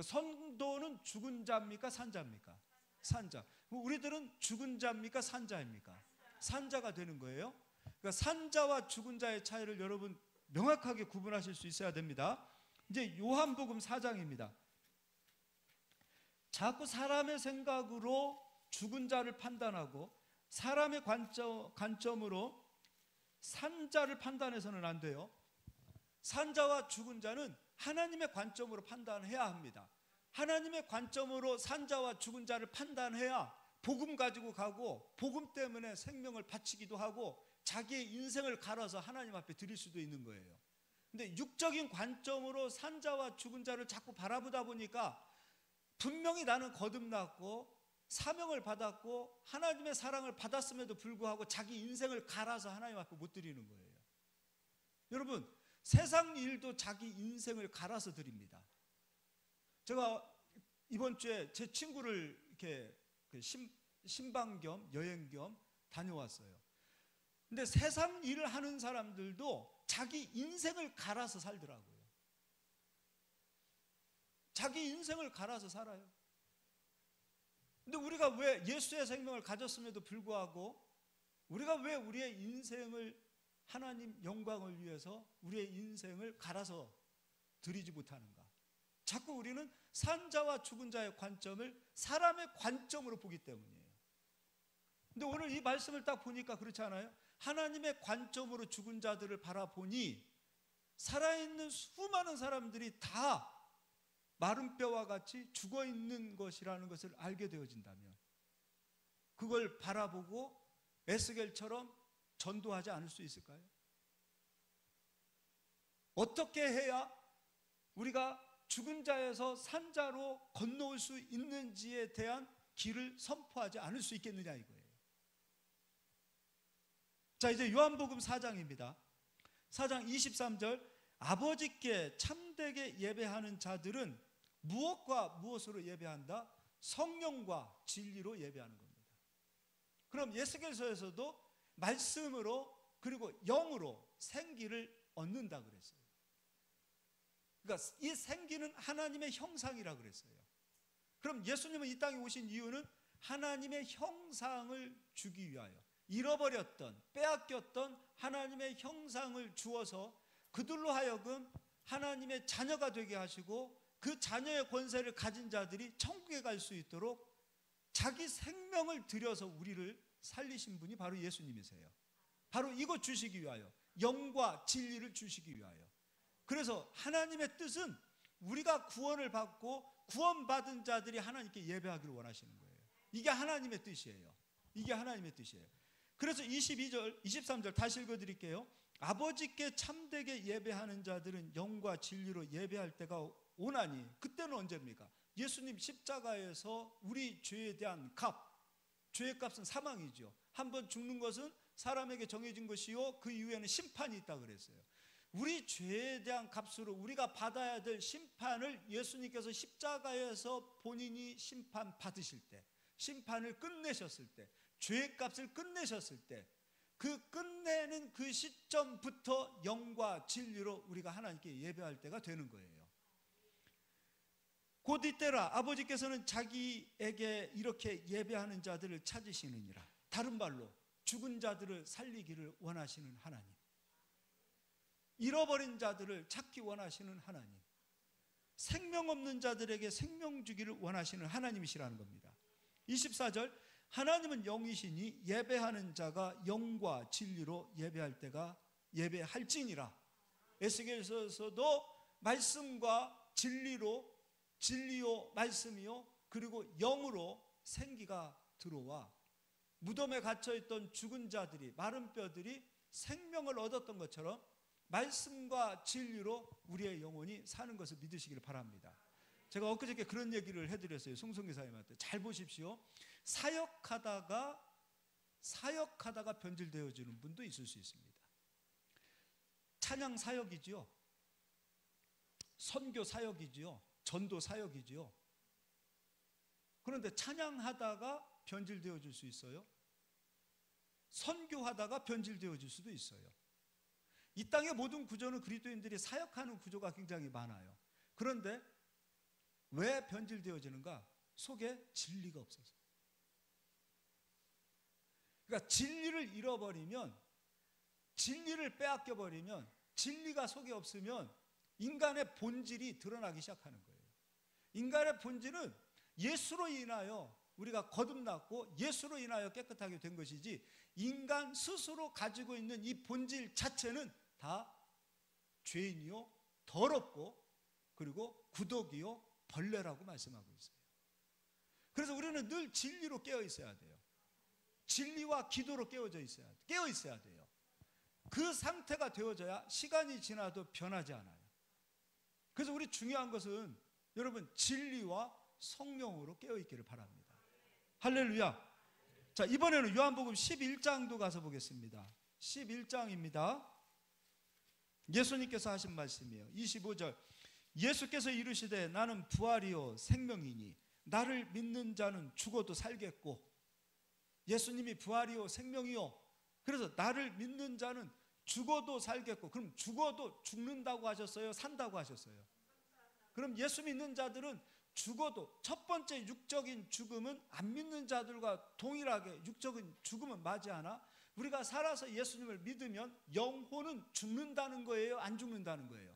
성도는 죽은 자입니까? 산 자입니까? 산 자. 우리들은 죽은 자입니까? 산 자입니까? 산 자가 되는 거예요. 그러니까 산 자와 죽은 자의 차이를 여러분 명확하게 구분하실 수 있어야 됩니다. 이제 요한복음 4장입니다. 자꾸 사람의 생각으로 죽은 자를 판단하고 사람의 관점으로 산 자를 판단해서는 안 돼요. 산 자와 죽은 자는 하나님의 관점으로 판단해야 합니다. 하나님의 관점으로 산 자와 죽은 자를 판단해야 복음 가지고 가고 복음 때문에 생명을 바치기도 하고 자기의 인생을 갈아서 하나님 앞에 드릴 수도 있는 거예요. 근데 육적인 관점으로 산 자와 죽은 자를 자꾸 바라보다 보니까 분명히 나는 거듭났고 사명을 받았고 하나님의 사랑을 받았음에도 불구하고 자기 인생을 갈아서 하나님 앞에 못 드리는 거예요. 여러분, 세상 일도 자기 인생을 갈아서 드립니다. 제가 이번 주에 제 친구를 이렇게 신방 겸 여행 겸 다녀왔어요. 근데 세상 일을 하는 사람들도 자기 인생을 갈아서 살더라고요. 자기 인생을 갈아서 살아요. 근데 우리가 왜 예수의 생명을 가졌음에도 불구하고 우리가 왜 우리의 인생을 하나님 영광을 위해서 우리의 인생을 갈아서 드리지 못하는가? 자꾸 우리는 산 자와 죽은 자의 관점을 사람의 관점으로 보기 때문이에요. 근데 오늘 이 말씀을 딱 보니까 그렇지 않아요? 하나님의 관점으로 죽은 자들을 바라보니 살아있는 수많은 사람들이 다 마른 뼈와 같이 죽어있는 것이라는 것을 알게 되어진다면 그걸 바라보고 에스겔처럼 전도하지 않을 수 있을까요? 어떻게 해야 우리가 죽은 자에서 산 자로 건너올 수 있는지에 대한 길을 선포하지 않을 수 있겠느냐 이거예요. 자, 이제 요한복음 4장입니다. 4장 23절, 아버지께 참되게 예배하는 자들은 무엇과 무엇으로 예배한다? 성령과 진리로 예배하는 겁니다. 그럼 에스겔서에서도 말씀으로 그리고 영으로 생기를 얻는다 그랬어요. 그러니까 이 생기는 하나님의 형상이라 그랬어요. 그럼 예수님은 이 땅에 오신 이유는 하나님의 형상을 주기 위하여 잃어버렸던 빼앗겼던 하나님의 형상을 주어서 그들로 하여금 하나님의 자녀가 되게 하시고 그 자녀의 권세를 가진 자들이 천국에 갈 수 있도록 자기 생명을 들여서 우리를 살리신 분이 바로 예수님이세요. 바로 이것 주시기 위하여 영과 진리를 주시기 위하여. 그래서 하나님의 뜻은 우리가 구원을 받고 구원받은 자들이 하나님께 예배하기를 원하시는 거예요. 이게 하나님의 뜻이에요. 이게 하나님의 뜻이에요. 그래서 22절, 23절 다시 읽어드릴게요. 아버지께 참되게 예배하는 자들은 영과 진리로 예배할 때가 오나니, 그때는 언제입니까? 예수님 십자가에서 우리 죄에 대한 값, 죄의 값은 사망이죠. 한번 죽는 것은 사람에게 정해진 것이요 그 이후에는 심판이 있다 그랬어요. 우리 죄에 대한 값으로 우리가 받아야 될 심판을 예수님께서 십자가에서 본인이 심판 받으실 때, 심판을 끝내셨을 때, 죄의 값을 끝내셨을 때, 그 끝내는 그 시점부터 영과 진리로 우리가 하나님께 예배할 때가 되는 거예요. 곧 이때라 아버지께서는 자기에게 이렇게 예배하는 자들을 찾으시느니라. 다른 말로 죽은 자들을 살리기를 원하시는 하나님, 잃어버린 자들을 찾기 원하시는 하나님, 생명 없는 자들에게 생명 주기를 원하시는 하나님이시라는 겁니다. 24절, 하나님은 영이시니 예배하는 자가 영과 진리로 예배할 때가 예배할지니라. 에스겔서에서도 말씀과 진리요 말씀이요 그리고 영으로 생기가 들어와 무덤에 갇혀있던 죽은 자들이, 마른 뼈들이 생명을 얻었던 것처럼 말씀과 진리로 우리의 영혼이 사는 것을 믿으시기를 바랍니다. 제가 엊그저께 그런 얘기를 해드렸어요. 송성기사님한테. 잘 보십시오. 사역하다가 변질되어지는 분도 있을 수 있습니다. 찬양 사역이지요, 선교 사역이지요, 전도 사역이지요. 그런데 찬양하다가 변질되어질 수 있어요. 선교하다가 변질되어질 수도 있어요. 이 땅의 모든 구조는 그리스도인들이 사역하는 구조가 굉장히 많아요. 그런데 왜 변질되어지는가? 속에 진리가 없어서. 그러니까 진리를 잃어버리면, 진리를 빼앗겨버리면, 진리가 속에 없으면 인간의 본질이 드러나기 시작하는 거예요. 인간의 본질은 예수로 인하여 우리가 거듭났고 예수로 인하여 깨끗하게 된 것이지, 인간 스스로 가지고 있는 이 본질 자체는 다 죄인이요 더럽고 그리고 구더기요 벌레라고 말씀하고 있어요. 그래서 우리는 늘 진리로 깨어 있어야 돼요. 진리와 기도로 깨어 있어야 돼요. 그 상태가 되어져야 시간이 지나도 변하지 않아요. 그래서 우리 중요한 것은 여러분 진리와 성령으로 깨어 있기를 바랍니다. 할렐루야. 자, 이번에는 요한복음 11장도 가서 보겠습니다. 11장입니다. 예수님께서 하신 말씀이에요. 25절 예수께서 이르시되 나는 부활이요 생명이니 나를 믿는 자는 죽어도 살겠고, 예수님이 부활이요 생명이요, 그래서 나를 믿는 자는 죽어도 살겠고, 그럼 죽어도 죽는다고 하셨어요? 산다고 하셨어요? 그럼 예수 믿는 자들은 죽어도, 첫 번째 육적인 죽음은 안 믿는 자들과 동일하게 육적인 죽음은 맞이하나 우리가 살아서 예수님을 믿으면 영혼은 죽는다는 거예요? 안 죽는다는 거예요?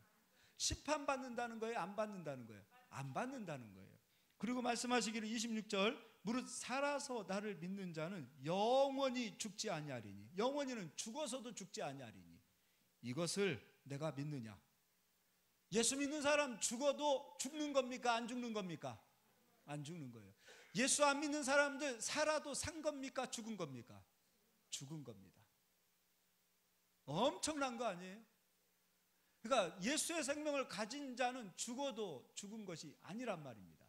심판받는다는 거예요? 안 받는다는 거예요? 안 받는다는 거예요. 그리고 말씀하시기를 26절 무릇 살아서 나를 믿는 자는 영원히 죽지 아니하리니, 영원히는 죽어서도 죽지 아니하리니 이것을 내가 믿느냐. 예수 믿는 사람 죽어도 죽는 겁니까? 안 죽는 겁니까? 안 죽는 거예요. 예수 안 믿는 사람들 살아도 산 겁니까? 죽은 겁니까? 죽은 겁니다. 엄청난 거 아니에요? 그러니까 예수의 생명을 가진 자는 죽어도 죽은 것이 아니란 말입니다.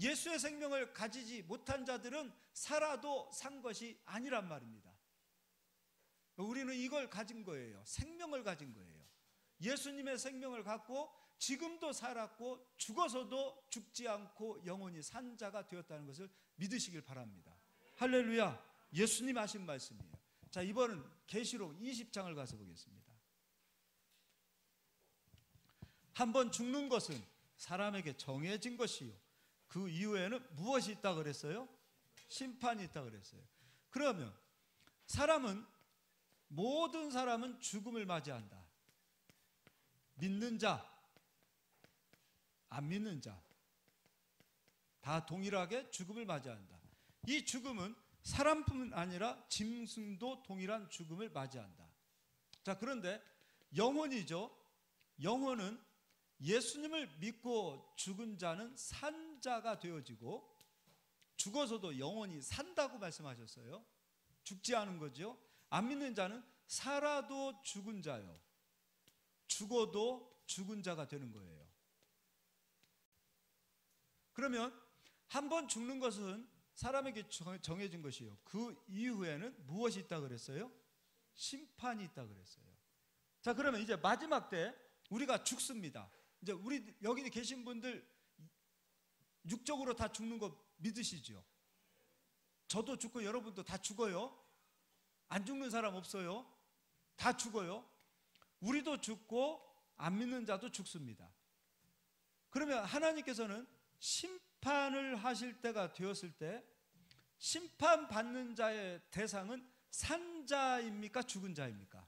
예수의 생명을 가지지 못한 자들은 살아도 산 것이 아니란 말입니다. 우리는 이걸 가진 거예요. 생명을 가진 거예요. 예수님의 생명을 갖고 지금도 살았고 죽어서도 죽지 않고 영원히 산 자가 되었다는 것을 믿으시길 바랍니다. 할렐루야. 예수님 하신 말씀이에요. 자, 이번은 계시록 20장을 가서 보겠습니다. 한번 죽는 것은 사람에게 정해진 것이요, 그 이후에는 무엇이 있다 그랬어요? 심판이 있다 그랬어요. 그러면 모든 사람은 죽음을 맞이한다. 믿는 자, 안 믿는 자 다 동일하게 죽음을 맞이한다. 이 죽음은 사람뿐만 아니라 짐승도 동일한 죽음을 맞이한다. 자, 그런데 영혼이죠. 영혼은 예수님을 믿고 죽은 자는 산 자가 되어지고, 죽어서도 영원히 산다고 말씀하셨어요. 죽지 않은 거죠. 안 믿는 자는 살아도 죽은 자요, 죽어도 죽은 자가 되는 거예요. 그러면 한번 죽는 것은 사람에게 정해진 것이요, 그 이후에는 무엇이 있다 그랬어요? 심판이 있다 그랬어요. 자, 그러면 이제 마지막 때 우리가 죽습니다. 이제 우리 여기 계신 분들 육적으로 다 죽는 거 믿으시죠? 저도 죽고 여러분도 다 죽어요. 안 죽는 사람 없어요. 다 죽어요. 우리도 죽고 안 믿는 자도 죽습니다. 그러면 하나님께서는 심판을 하실 때가 되었을 때 심판받는 자의 대상은 산 자입니까? 죽은 자입니까?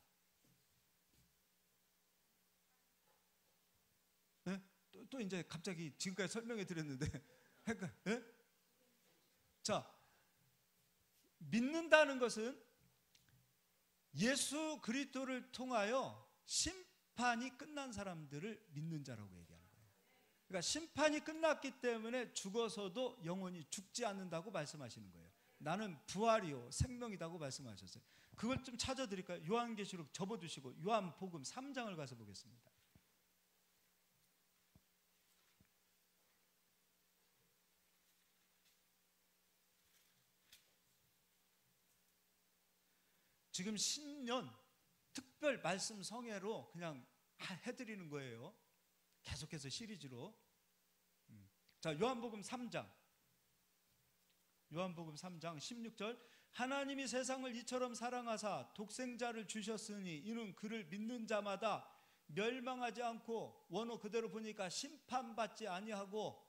네? 또 이제 갑자기 지금까지 설명해 드렸는데 네? 자, 믿는다는 것은 예수 그리스도를 통하여 심판이 끝난 사람들을 믿는 자라고 얘기하는 거예요. 그러니까 심판이 끝났기 때문에 죽어서도 영원히 죽지 않는다고 말씀하시는 거예요. 나는 부활이요 생명이다고 말씀하셨어요. 그걸 좀 찾아드릴까요? 요한계시록 접어두시고 요한복음 3장을 가서 보겠습니다. 지금 신년 특별 말씀 성회로 그냥 해드리는 거예요. 계속해서 시리즈로. 자, 요한복음 3장 16절 하나님이 세상을 이처럼 사랑하사 독생자를 주셨으니 이는 그를 믿는 자마다 멸망하지 않고, 원어 그대로 보니까 심판받지 아니하고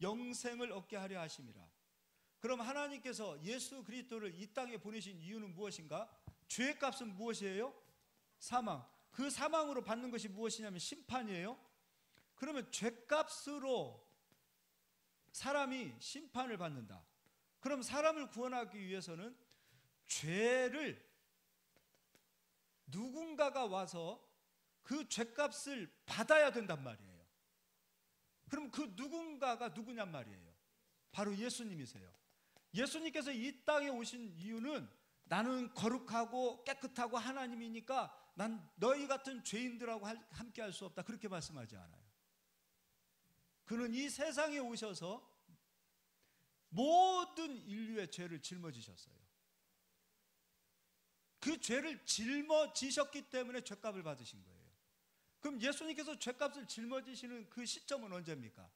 영생을 얻게 하려 하심이라. 그럼 하나님께서 예수 그리스도를 이 땅에 보내신 이유는 무엇인가? 죄의 값은 무엇이에요? 사망. 그 사망으로 받는 것이 무엇이냐면 심판이에요. 그러면 죄값으로 사람이 심판을 받는다. 그럼 사람을 구원하기 위해서는 죄를 누군가가 와서 그 죄값을 받아야 된단 말이에요. 그럼 그 누군가가 누구냔 말이에요. 바로 예수님이세요. 예수님께서 이 땅에 오신 이유는 나는 거룩하고 깨끗하고 하나님이니까 난 너희 같은 죄인들하고 함께 할 수 없다, 그렇게 말씀하지 않아요. 그는 이 세상에 오셔서 모든 인류의 죄를 짊어지셨어요. 그 죄를 짊어지셨기 때문에 죄값을 받으신 거예요. 그럼 예수님께서 죄값을 짊어지시는 그 시점은 언제입니까?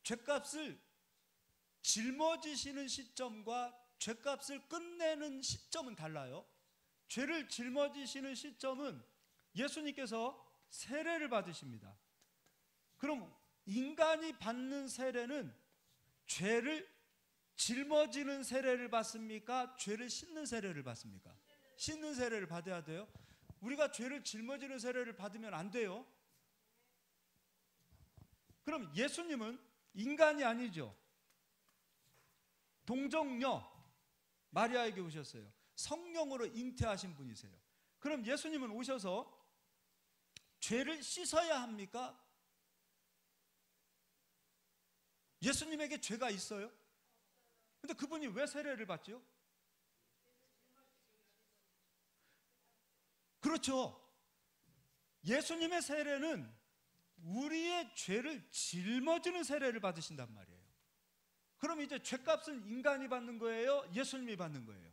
죄값을 짊어지시는 시점과 죄값을 끝내는 시점은 달라요. 죄를 짊어지시는 시점은 예수님께서 세례를 받으십니다. 그럼 인간이 받는 세례는 죄를 짊어지는 세례를 받습니까? 죄를 씻는 세례를 받습니까? 씻는 세례를 받아야 돼요. 우리가 죄를 짊어지는 세례를 받으면 안 돼요. 그럼 예수님은 인간이 아니죠. 동정녀 마리아에게 오셨어요. 성령으로 잉태하신 분이세요. 그럼 예수님은 오셔서 죄를 씻어야 합니까? 예수님에게 죄가 있어요? 근데 그분이 왜 세례를 받죠? 그렇죠. 예수님의 세례는 우리의 죄를 짊어지는 세례를 받으신단 말이에요. 그럼 이제 죄값은 인간이 받는 거예요? 예수님이 받는 거예요?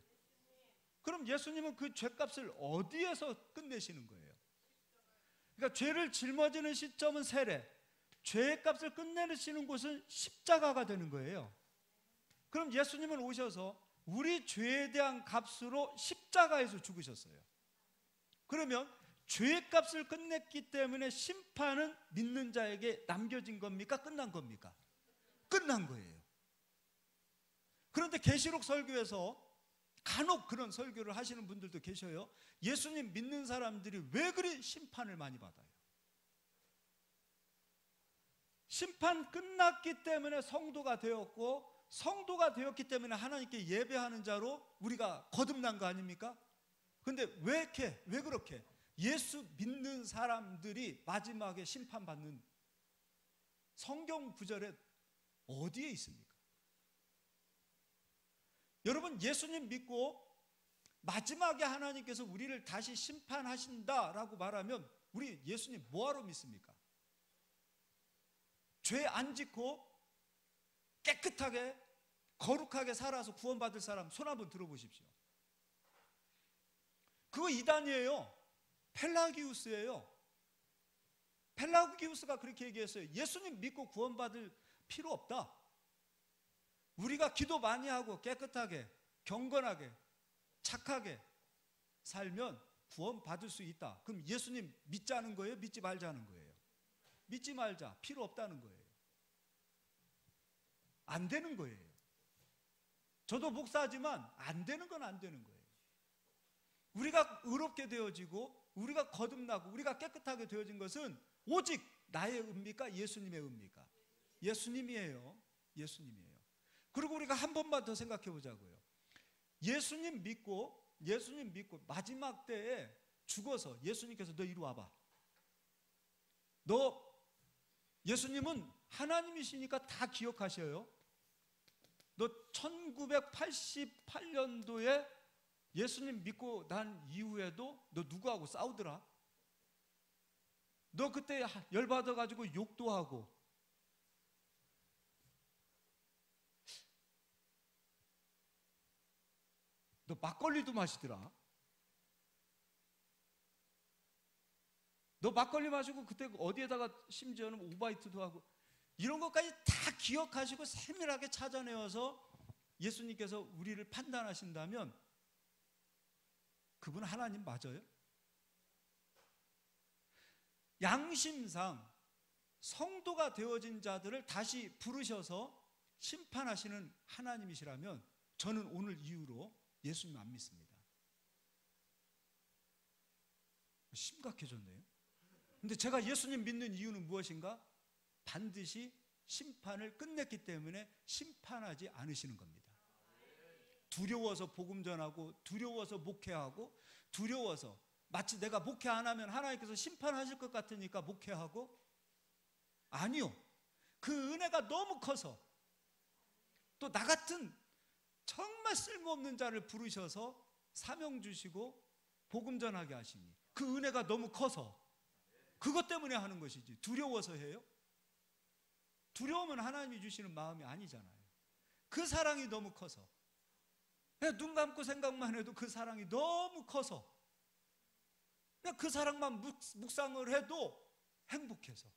그럼 예수님은 그 죄값을 어디에서 끝내시는 거예요? 그러니까 죄를 짊어지는 시점은 세례, 죄값을 끝내시는 곳은 십자가가 되는 거예요. 그럼 예수님은 오셔서 우리 죄에 대한 값으로 십자가에서 죽으셨어요. 그러면 죄값을 끝냈기 때문에 심판은 믿는 자에게 남겨진 겁니까? 끝난 겁니까? 끝난 거예요. 그런데 계시록 설교에서 간혹 그런 설교를 하시는 분들도 계셔요. 예수님 믿는 사람들이 왜 그리 심판을 많이 받아요? 심판 끝났기 때문에 성도가 되었고, 성도가 되었기 때문에 하나님께 예배하는 자로 우리가 거듭난 거 아닙니까? 근데 왜 그렇게 예수 믿는 사람들이 마지막에 심판받는 성경 구절에 어디에 있습니까? 여러분, 예수님 믿고 마지막에 하나님께서 우리를 다시 심판하신다라고 말하면 우리 예수님 뭐하러 믿습니까? 죄 안 짓고 깨끗하게 거룩하게 살아서 구원받을 사람 손 한번 들어보십시오. 그거 이단이에요. 펠라기우스예요. 펠라기우스가 그렇게 얘기했어요. 예수님 믿고 구원받을 필요 없다. 우리가 기도 많이 하고 깨끗하게 경건하게 착하게 살면 구원받을 수 있다. 그럼 예수님 믿자는 거예요? 믿지 말자는 거예요? 믿지 말자. 필요 없다는 거예요. 안 되는 거예요. 저도 목사지만 안 되는 건 안 되는 거예요. 우리가 의롭게 되어지고 우리가 거듭나고 우리가 깨끗하게 되어진 것은 오직 나의 의입니까? 예수님의 의입니까? 예수님이에요. 예수님이에요. 그리고 우리가 한 번만 더 생각해 보자고요. 예수님 믿고 마지막 때에 죽어서 예수님께서 너 이리 와봐. 너 예수님은 하나님이시니까 다 기억하셔요. 너 1988년도에 예수님 믿고 난 이후에도 너 누구하고 싸우더라? 너 그때 열받아가지고 욕도 하고 너 막걸리도 마시더라? 너 막걸리 마시고 그때 어디에다가 심지어는 오바이트도 하고 이런 것까지 다 기억하시고 세밀하게 찾아내어서 예수님께서 우리를 판단하신다면 그분 하나님 맞아요? 양심상 성도가 되어진 자들을 다시 부르셔서 심판하시는 하나님이시라면 저는 오늘 이후로 예수님 안 믿습니다. 심각해졌네요. 근데 제가 예수님 믿는 이유는 무엇인가? 반드시 심판을 끝냈기 때문에 심판하지 않으시는 겁니다. 두려워서 복음 전하고 두려워서 목회하고 두려워서 마치 내가 목회 안 하면 하나님께서 심판하실 것 같으니까 목회하고 아니요. 그 은혜가 너무 커서 또 나 같은 정말 쓸모없는 자를 부르셔서 사명 주시고 복음 전하게 하시니 그 은혜가 너무 커서 그것 때문에 하는 것이지 두려워서 해요? 두려우면 하나님이 주시는 마음이 아니잖아요. 그 사랑이 너무 커서 그냥 눈 감고 생각만 해도 그 사랑이 너무 커서 그냥 그 사랑만 묵상을 해도 행복해서,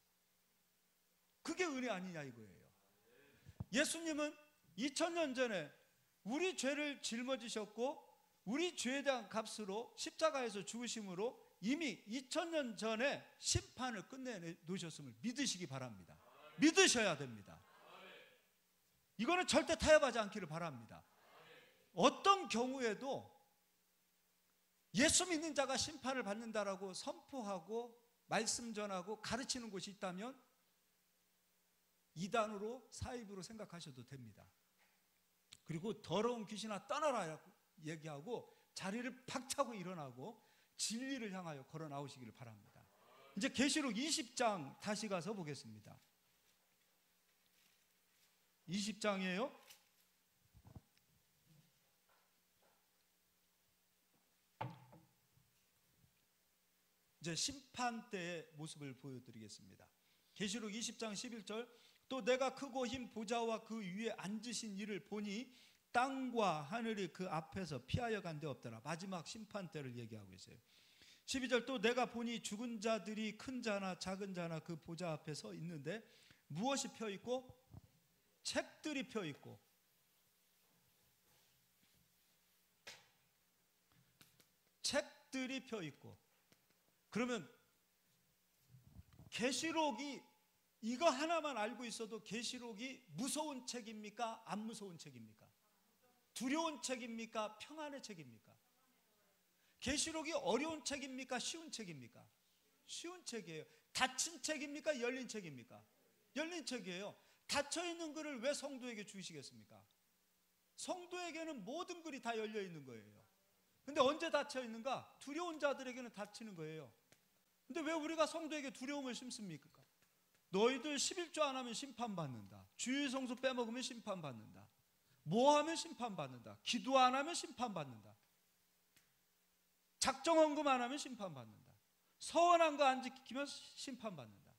그게 은혜 아니냐 이거예요. 예수님은 2000년 전에 우리 죄를 짊어지셨고 우리 죄에 대한 값으로 십자가에서 죽으심으로 이미 2000년 전에 심판을 끝내놓으셨음을 믿으시기 바랍니다. 믿으셔야 됩니다. 이거는 절대 타협하지 않기를 바랍니다. 어떤 경우에도 예수 믿는 자가 심판을 받는다라고 선포하고 말씀 전하고 가르치는 곳이 있다면 이단으로 사입으로 생각하셔도 됩니다. 그리고 더러운 귀신아 떠나라 얘기하고 자리를 박차고 일어나고 진리를 향하여 걸어 나오시기를 바랍니다. 이제 계시록 20장 다시 가서 보겠습니다. 20장이에요. 이제 심판 때의 모습을 보여드리겠습니다. 계시록 20장 11절, 또 내가 크고 흰 보좌와 그 위에 앉으신 이를 보니 땅과 하늘이 그 앞에서 피하여 간 데 없더라. 마지막 심판 때를 얘기하고 있어요. 12절, 또 내가 보니 죽은 자들이 큰 자나 작은 자나 그 보좌 앞에 서 있는데 무엇이 펴 있고? 책들이 펴 있고, 책들이 펴 있고. 그러면 계시록이 이거 하나만 알고 있어도 계시록이 무서운 책입니까? 안 무서운 책입니까? 두려운 책입니까? 평안의 책입니까? 계시록이 어려운 책입니까? 쉬운 책입니까? 쉬운 책이에요. 닫힌 책입니까? 열린 책입니까? 열린 책이에요. 닫혀있는 글을 왜 성도에게 주시겠습니까? 성도에게는 모든 글이 다 열려있는 거예요. 근데 언제 닫혀있는가? 두려운 자들에게는 닫히는 거예요. 근데 왜 우리가 성도에게 두려움을 심습니까? 너희들 11조 안 하면 심판받는다. 주일 성수 빼먹으면 심판받는다. 뭐 하면 심판받는다. 기도 안 하면 심판받는다. 작정헌금 안 하면 심판받는다. 서원한 거 안 지키면 심판받는다.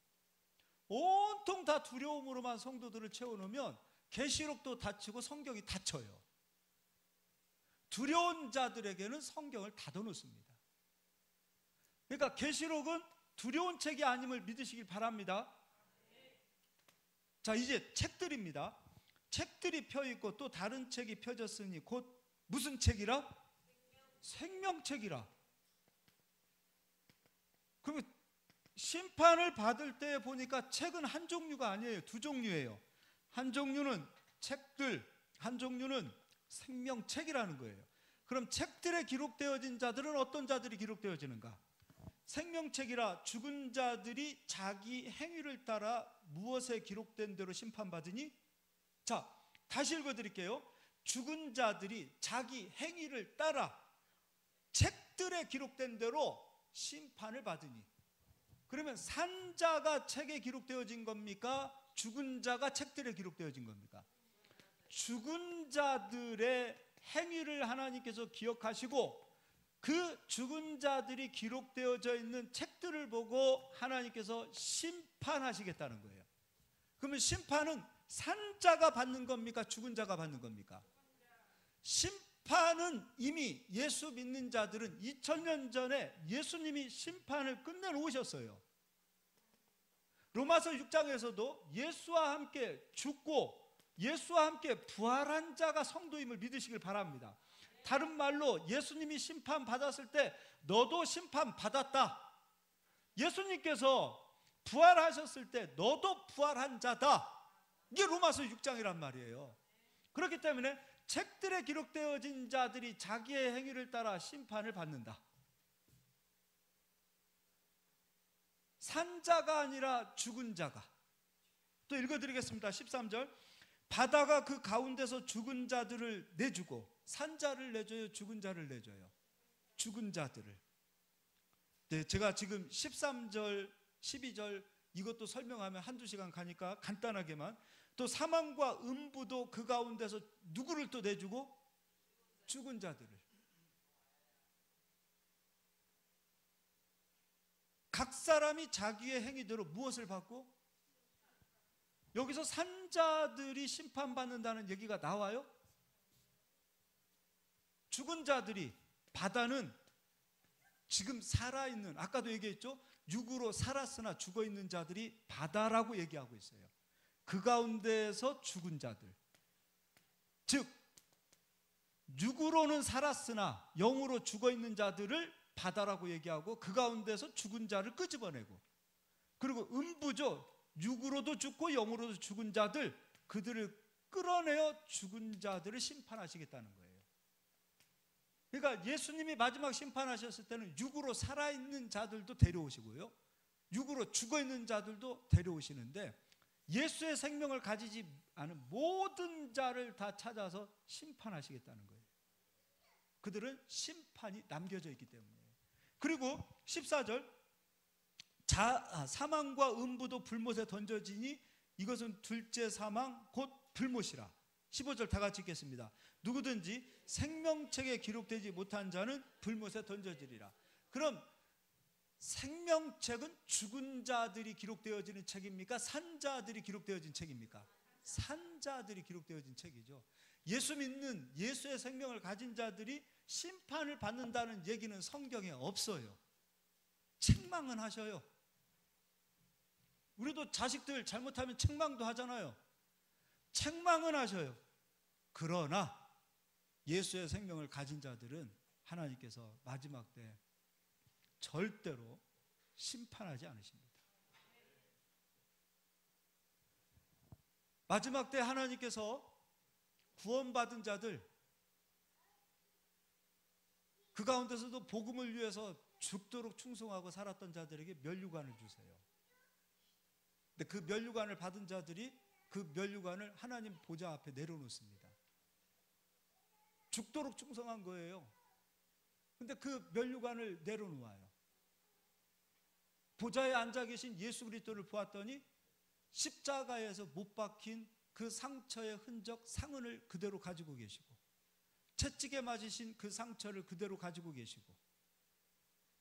온통 다 두려움으로만 성도들을 채워놓으면 계시록도 닫히고 성경이 닫혀요. 두려운 자들에게는 성경을 닫아놓습니다. 그러니까 계시록은 두려운 책이 아님을 믿으시길 바랍니다. 자, 이제 책들입니다. 책들이 펴있고 또 다른 책이 펴졌으니 곧 무슨 책이라? 생명책이라. 그러면 심판을 받을 때 보니까 책은 한 종류가 아니에요. 두 종류예요. 한 종류는 책들, 한 종류는 생명책이라는 거예요. 그럼 책들에 기록되어진 자들은 어떤 자들이 기록되어지는가? 생명책이라 죽은 자들이 자기 행위를 따라 무엇에 기록된 대로 심판받으니? 자, 다시 읽어드릴게요. 죽은 자들이 자기 행위를 따라 책들에 기록된 대로 심판을 받으니. 그러면 산 자가 책에 기록되어진 겁니까? 죽은 자가 책들에 기록되어진 겁니까? 죽은 자들의 행위를 하나님께서 기억하시고 그 죽은 자들이 기록되어져 있는 책들을 보고 하나님께서 심판하시겠다는 거예요. 그러면 심판은 산 자가 받는 겁니까? 죽은 자가 받는 겁니까? 심판은 이미 예수 믿는 자들은 2000년 전에 예수님이 심판을 끝내놓으셨어요. 로마서 6장에서도 예수와 함께 죽고 예수와 함께 부활한 자가 성도임을 믿으시길 바랍니다. 다른 말로 예수님이 심판 받았을 때 너도 심판 받았다. 예수님께서 부활하셨을 때 너도 부활한 자다. 이게 로마서 6장이란 말이에요. 그렇기 때문에 책들에 기록되어진 자들이 자기의 행위를 따라 심판을 받는다. 산 자가 아니라 죽은 자가. 또 읽어드리겠습니다. 13절. 바다가 그 가운데서 죽은 자들을 내주고, 산 자를 내줘요? 죽은 자를 내줘요? 죽은 자들을. 네, 제가 지금 13절, 12절 이것도 설명하면 한두 시간 가니까 간단하게만. 또 사망과 음부도 그 가운데서 누구를 또 내주고? 죽은 자들을. 각 사람이 자기의 행위대로 무엇을 받고? 여기서 산자들이 심판받는다는 얘기가 나와요? 죽은 자들이, 바다는 지금 살아있는, 아까도 얘기했죠, 육으로 살았으나 죽어있는 자들이 바다라고 얘기하고 있어요. 그 가운데에서 죽은 자들, 즉 육으로는 살았으나 영으로 죽어있는 자들을 바다라고 얘기하고, 그 가운데서 죽은 자를 끄집어내고, 그리고 음부죠, 육으로도 죽고 영으로도 죽은 자들, 그들을 끌어내어 죽은 자들을 심판하시겠다는 거예요. 그러니까 예수님이 마지막 심판하셨을 때는 육으로 살아있는 자들도 데려오시고요, 육으로 죽어있는 자들도 데려오시는데, 예수의 생명을 가지지 않은 모든 자를 다 찾아서 심판하시겠다는 거예요. 그들은 심판이 남겨져 있기 때문이에요. 그리고 14절, 사망과 음부도 불못에 던져지니 이것은 둘째 사망 곧 불못이라. 15절 다 같이 읽겠습니다. 누구든지 생명책에 기록되지 못한 자는 불못에 던져지리라. 그럼 생명책은 죽은 자들이 기록되어지는 책입니까? 산 자들이 기록되어진 책입니까? 산 자들이 기록되어진 책이죠. 예수 믿는, 예수의 생명을 가진 자들이 심판을 받는다는 얘기는 성경에 없어요. 책망은 하셔요. 우리도 자식들 잘못하면 책망도 하잖아요. 책망은 하셔요. 그러나 예수의 생명을 가진 자들은 하나님께서 마지막 때 절대로 심판하지 않으십니다. 마지막 때 하나님께서 구원받은 자들, 그 가운데서도 복음을 위해서 죽도록 충성하고 살았던 자들에게 면류관을 주세요. 근데 그 면류관을 받은 자들이 그 면류관을 하나님 보좌 앞에 내려놓습니다. 죽도록 충성한 거예요. 근데 그 면류관을 내려놓아요. 보좌에 앉아 계신 예수 그리스도를 보았더니 십자가에서 못 박힌 그 상처의 흔적, 상흔을 그대로 가지고 계시고, 채찍에 맞으신 그 상처를 그대로 가지고 계시고,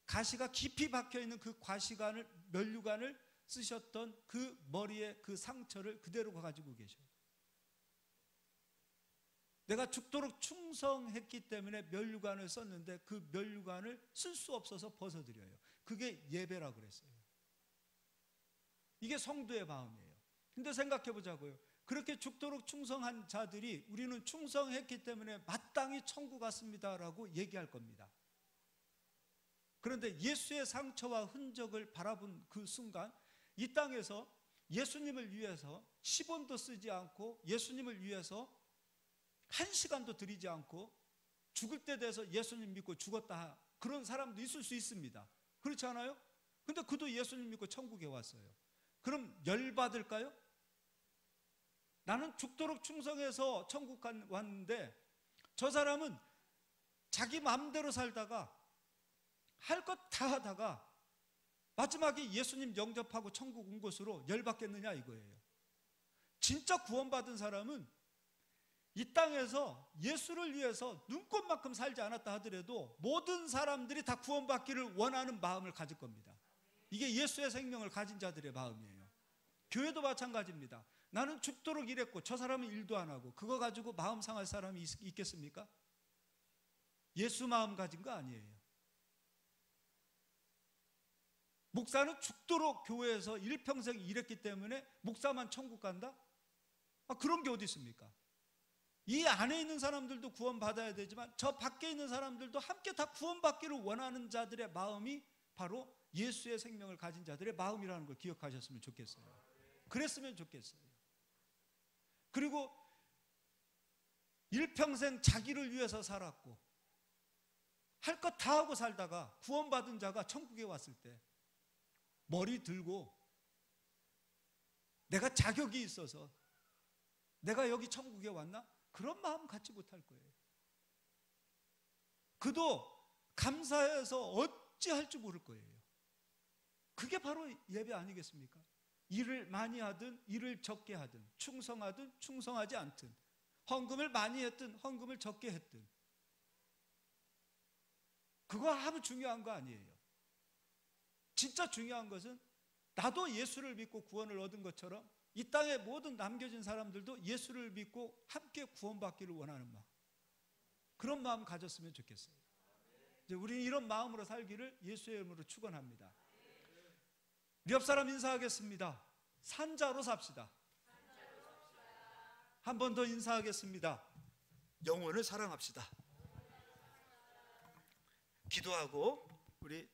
가시가 깊이 박혀있는 그 과시관을, 면류관을 쓰셨던 그 머리에 그 상처를 그대로 가지고 계셔요. 내가 죽도록 충성했기 때문에 면류관을 썼는데 그 면류관을 쓸 수 없어서 벗어드려요. 그게 예배라고 그랬어요. 이게 성도의 마음이에요. 근데 생각해 보자고요. 그렇게 죽도록 충성한 자들이 우리는 충성했기 때문에 마땅히 천국 갔습니다라고 얘기할 겁니다. 그런데 예수의 상처와 흔적을 바라본 그 순간, 이 땅에서 예수님을 위해서 10원도 쓰지 않고, 예수님을 위해서 1시간도 들이지 않고, 죽을 때 돼서 예수님 믿고 죽었다, 그런 사람도 있을 수 있습니다. 그렇지 않아요? 근데 그도 예수님 믿고 천국에 왔어요. 그럼 열받을까요? 나는 죽도록 충성해서 천국 왔는데 저 사람은 자기 마음대로 살다가 할 것 다 하다가 마지막에 예수님 영접하고 천국 온 것으로 열받겠느냐 이거예요. 진짜 구원받은 사람은 이 땅에서 예수를 위해서 눈꽃만큼 살지 않았다 하더라도 모든 사람들이 다 구원받기를 원하는 마음을 가질 겁니다. 이게 예수의 생명을 가진 자들의 마음이에요. 교회도 마찬가지입니다. 나는 죽도록 일했고 저 사람은 일도 안 하고, 그거 가지고 마음 상할 사람이 있겠습니까? 예수 마음 가진 거 아니에요. 목사는 죽도록 교회에서 일평생 일했기 때문에 목사만 천국 간다? 그런 게 어디 있습니까? 이 안에 있는 사람들도 구원받아야 되지만 저 밖에 있는 사람들도 함께 다 구원받기를 원하는 자들의 마음이 바로 예수의 생명을 가진 자들의 마음이라는 걸 기억하셨으면 좋겠어요. 그랬으면 좋겠어요. 그리고 일평생 자기를 위해서 살았고 할 것 다 하고 살다가 구원받은 자가 천국에 왔을 때 머리 들고 내가 자격이 있어서 내가 여기 천국에 왔나? 그런 마음 갖지 못할 거예요. 그도 감사해서 어찌할 줄 모를 거예요. 그게 바로 예배 아니겠습니까? 일을 많이 하든 일을 적게 하든, 충성하든 충성하지 않든, 헌금을 많이 했든 헌금을 적게 했든, 그거 아무 중요한 거 아니에요. 진짜 중요한 것은 나도 예수를 믿고 구원을 얻은 것처럼 이 땅의 모든 남겨진 사람들도 예수를 믿고 함께 구원받기를 원하는 마음. 그런 마음 가졌으면 좋겠어요. 이제 우리는 이런 마음으로 살기를 예수의 이름으로 축원합니다. 우리 옆 사람 인사하겠습니다. 산자로 삽시다. 한 번 더 인사하겠습니다. 영혼을 사랑합시다. 기도하고 우리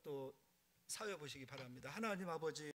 또 사회 보시기 바랍니다. 하나님 아버지,